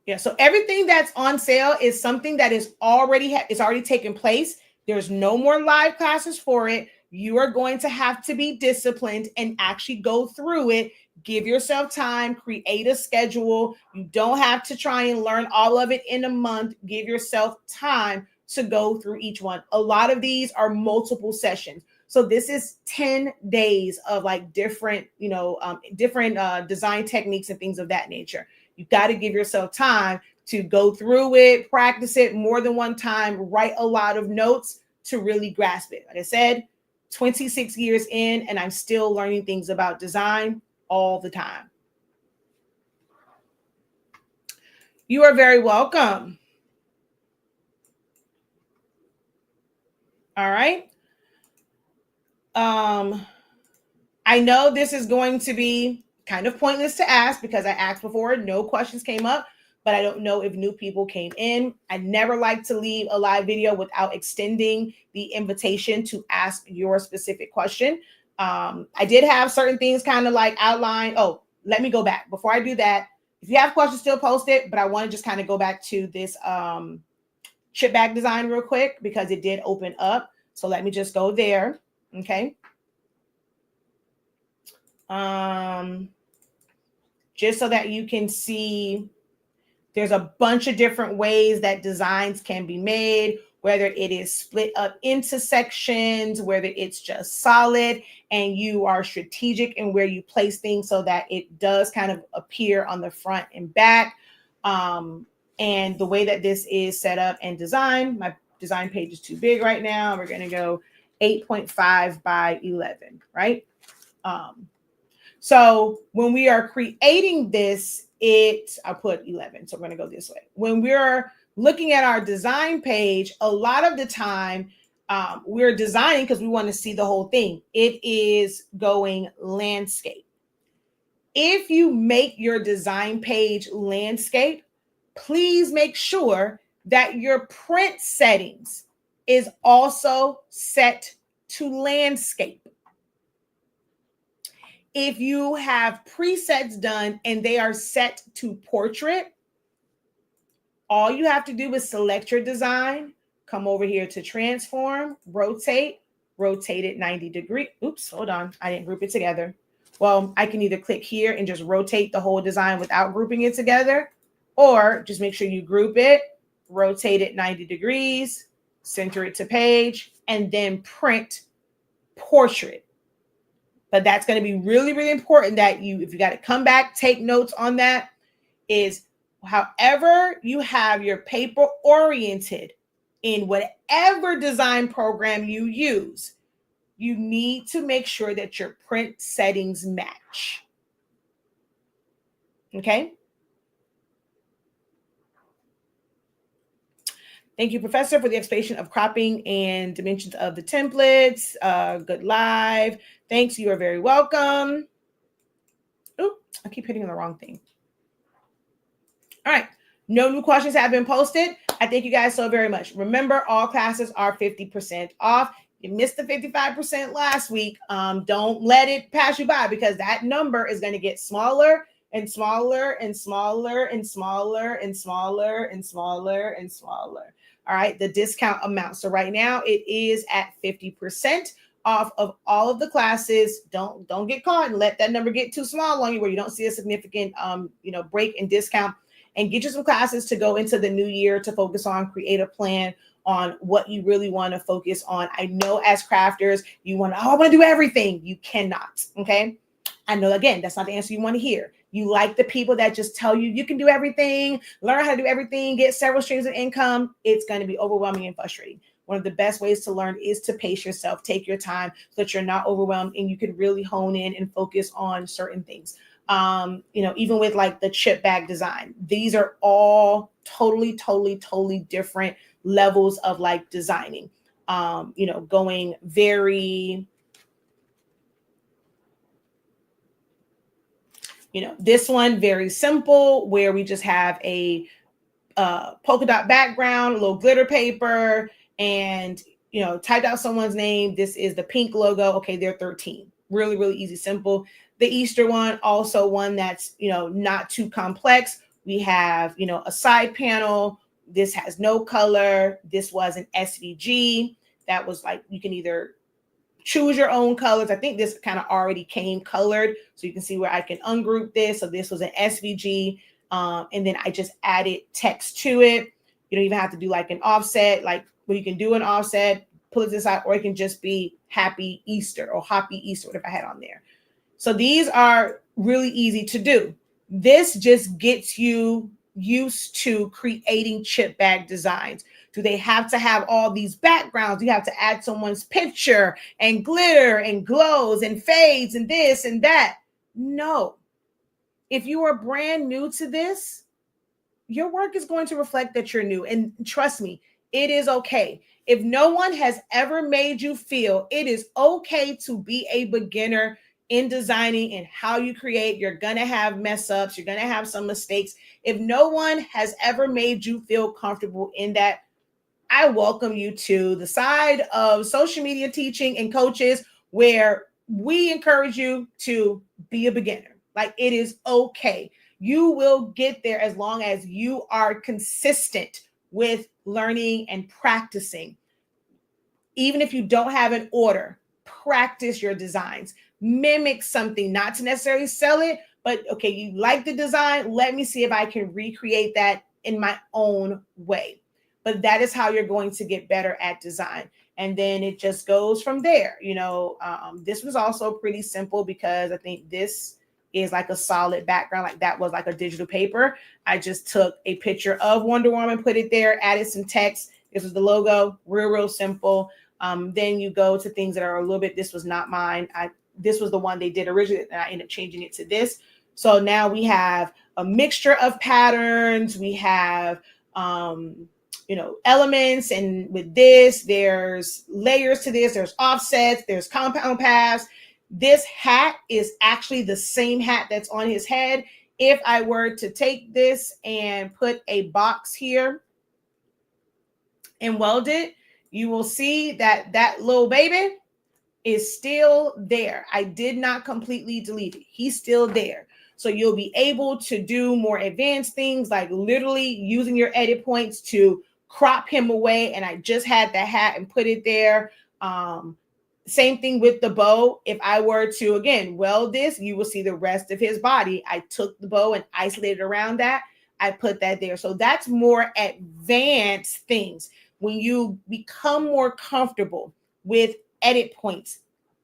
Yeah, so everything that's on sale is something that is already taken place. There's no more live classes for it. You are going to have to be disciplined and actually go through it. Give yourself time, create a schedule. You don't have to try and learn all of it in a month. Give yourself time to go through each one. A lot of these are multiple sessions. So this is 10 days of like different design techniques and things of that nature. You've got to give yourself time to go through it, practice it more than one time, write a lot of notes to really grasp it. Like I said, 26 years in, and I'm still learning things about design all the time. You are very welcome. All right. I know this is going to be kind of pointless to ask because I asked before, no questions came up, but I don't know if new people came in. I never like to leave a live video without extending the invitation to ask your specific question. I did have certain things kind of like outlined. Oh, let me go back. Before I do that, if you have questions, still post it, but I want to just kind of go back to this chip bag design real quick because it did open up. So let me just go there. Okay. just so that you can see there's a bunch of different ways that designs can be made, whether it is split up into sections, whether it's just solid, and you are strategic in where you place things so that it does kind of appear on the front and back. And the way that this is set up and designed, my design page is too big right now. We're going to go 8.5 by 11, right? So when we are creating this, I'll put 11. So we're going to go this way. When we're looking at our design page, a lot of the time we're designing because we want to see the whole thing. It is going landscape. If you make your design page landscape, please make sure that your print settings is also set to landscape. If you have presets done and they are set to portrait, all you have to do is select your design, come over here to transform, rotate it 90 degrees. Oops, hold on. I didn't group it together. Well, I can either click here and just rotate the whole design without grouping it together, or just make sure you group it, rotate it 90 degrees, center it to page, and then print portrait. But that's going to be really, really important that if you got to come back, take notes on that, is however you have your paper oriented in whatever design program you use, you need to make sure that your print settings match. Okay? Thank you, Professor, for the explanation of cropping and dimensions of the templates. Good live. Thanks. You are very welcome. Oop, I keep hitting the wrong thing. All right. No new questions have been posted. I thank you guys so very much. Remember, all classes are 50% off. You missed the 55% last week. Don't let it pass you by, because that number is going to get smaller and smaller and smaller and smaller and smaller and smaller and smaller. All right, the discount amount. So right now it is at 50% off of all of the classes. Don't get caught and let that number get too small on you where you don't see a significant break in discount, and get you some classes to go into the new year to focus on, create a plan on what you really want to focus on. I know as crafters, you want to, I want to do everything. You cannot, okay? I know, again, that's not the answer you want to hear. You like the people that just tell you you can do everything, learn how to do everything, get several streams of income. It's going to be overwhelming and frustrating. One of the best ways to learn is to pace yourself, take your time so that you're not overwhelmed and you can really hone in and focus on certain things. Even with like the chip bag design, these are all totally different levels of like designing, going very, this one very simple where we just have a polka dot background, a little glitter paper, and typed out someone's name. This is the pink logo. Okay, they're 13. Really easy, simple. The Easter one, also one that's not too complex. We have a side panel. This has no color. This was an SVG. That was like, you can either choose your own colors. I think this kind of already came colored, so you can see where I can ungroup this. So this was an SVG, and then I just added text to it. You don't even have to do like an offset, like where you can do an offset, pull it to the side, or it can just be Happy Easter or Happy Easter, whatever I had on there. So these are really easy to do. This just gets you used to creating chip bag designs. Do they have to have all these backgrounds? You have to add someone's picture and glitter and glows and fades and this and that? No. If you are brand new to this, your work is going to reflect that you're new. And trust me, it is okay. If no one has ever made you feel it is okay to be a beginner in designing and how you create, you're going to have mess ups. You're going to have some mistakes. If no one has ever made you feel comfortable in that, I welcome you to the side of social media teaching and coaches where we encourage you to be a beginner. Like, it is okay. You will get there as long as you are consistent with learning and practicing. Even if you don't have an order, practice your designs. Mimic something, not to necessarily sell it, but okay, you like the design. Let me see if I can recreate that in my own way. But that is how you're going to get better at design. And then it just goes from there. This was also pretty simple because I think this is like a solid background. Like that was like a digital paper. I just took a picture of Wonder Woman, put it there, added some text. This was the logo, real simple. Then you go to things that are a little bit, this was not mine. This was the one they did originally, and I ended up changing it to this. So now we have a mixture of patterns. We have, elements. And with this, there's layers to this. There's offsets. There's compound paths. This hat is actually the same hat that's on his head. If I were to take this and put a box here and weld it, you will see that that little baby is still there. I did not completely delete it. He's still there. So you'll be able to do more advanced things like literally using your edit points to crop him away. And I just had the hat and put it there. Same thing with the bow. If I were to, again, weld this, you will see the rest of his body. I took the bow and isolated around that. I put that there. So that's more advanced things. When you become more comfortable with edit points,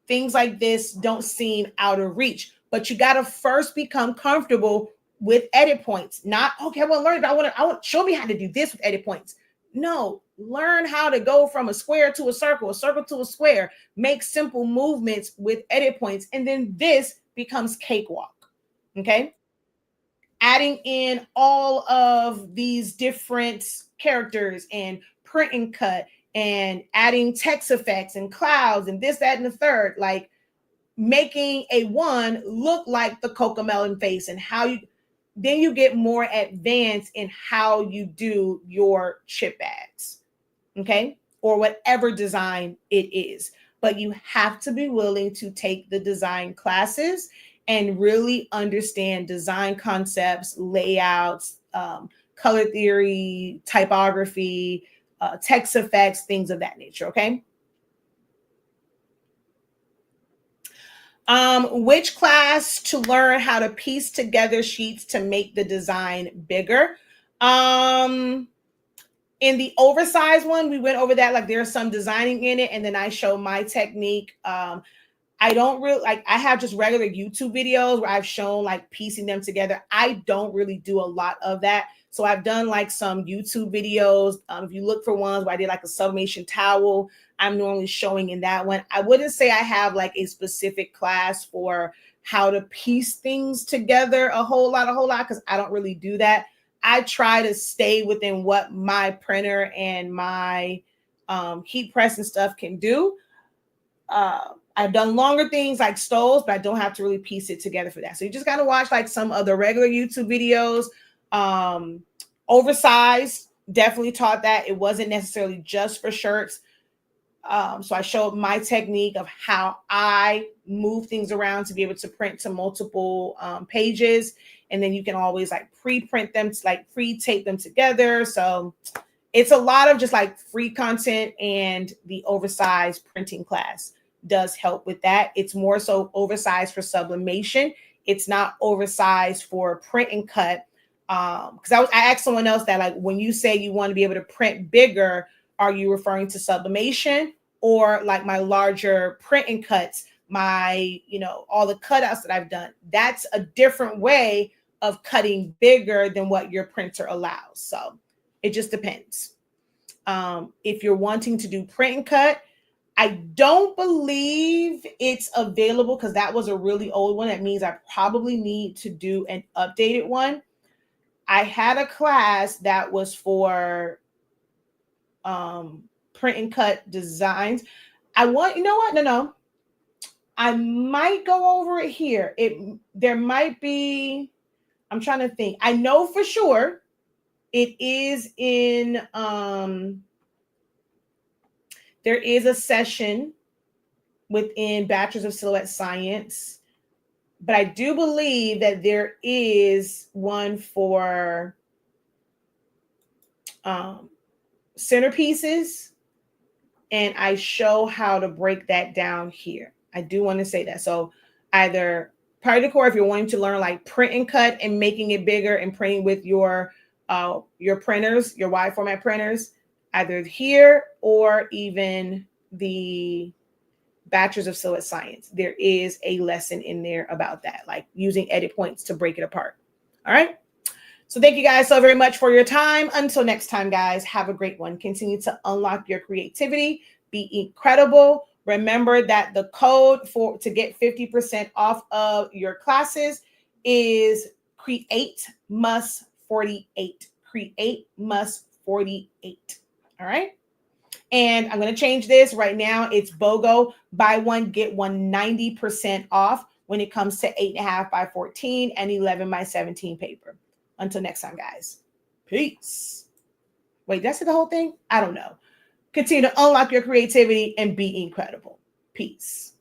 things like this don't seem out of reach. But you got to first become comfortable with edit points. Not, okay, I want to learn, but I want show me how to do this with edit points. No, learn how to go from a square to a circle to a square, make simple movements with edit points, and then this becomes cakewalk. Okay. Adding in all of these different characters and print and cut and adding text effects and clouds and this, that, and the third, like making a one look like the CoComelon face, and how you then you get more advanced in how you do your chip bags, okay, or whatever design it is. But you have to be willing to take the design classes and really understand design concepts, layouts, color theory, typography, text effects, things of that nature, okay? Which class to learn how to piece together sheets to make the design bigger? In the oversized one, we went over that, like there's some designing in it, and then I show my technique. I don't really like, I have just regular YouTube videos where I've shown like piecing them together. I don't really do a lot of that. So I've done like some YouTube videos. If you look for ones where I did like a sublimation towel, I'm normally showing in that one. I wouldn't say I have like a specific class for how to piece things together a whole lot, because I don't really do that. I try to stay within what my printer and my heat press and stuff can do. I've done longer things like stoves, but I don't have to really piece it together for that. So you just got to watch like some other regular YouTube videos. Oversized, definitely taught that. It wasn't necessarily just for shirts. So I showed my technique of how I move things around to be able to print to multiple pages. And then you can always like pre-print them, to like pre-tape them together. So it's a lot of just like free content, and the oversized printing class does help with that. It's more so oversized for sublimation. It's not oversized for print and cut. Because I asked someone else that, like, when you say you want to be able to print bigger, are you referring to sublimation or like my larger print and cuts, my, all the cutouts that I've done? That's a different way of cutting bigger than what your printer allows. So it just depends. If you're wanting to do print and cut, I don't believe it's available because that was a really old one. That means I probably need to do an updated one. I had a class that was for print and cut designs. No. I might go over it here. There might be, I'm trying to think. I know for sure it is in, there is a session within Bachelor's of Silhouette Science, but I do believe that there is one for centerpieces, and I show how to break that down here. I do want to say that. So either Party Decor, if you're wanting to learn like print and cut and making it bigger and printing with your printers, your wide format printers, either here or even the Bachelor's of Silhouette Science. There is a lesson in there about that, like using edit points to break it apart. All right. So thank you guys so very much for your time. Until next time, guys, have a great one. Continue to unlock your creativity. Be incredible. Remember that the code to get 50% off of your classes is CreateMust48. CreateMust48. All right. And I'm going to change this right now. It's BOGO. Buy one, get one 90% off when it comes to 8.5 by 14 and 11 by 17 paper. Until next time, guys. Peace. Wait, that's the whole thing? I don't know. Continue to unlock your creativity and be incredible. Peace.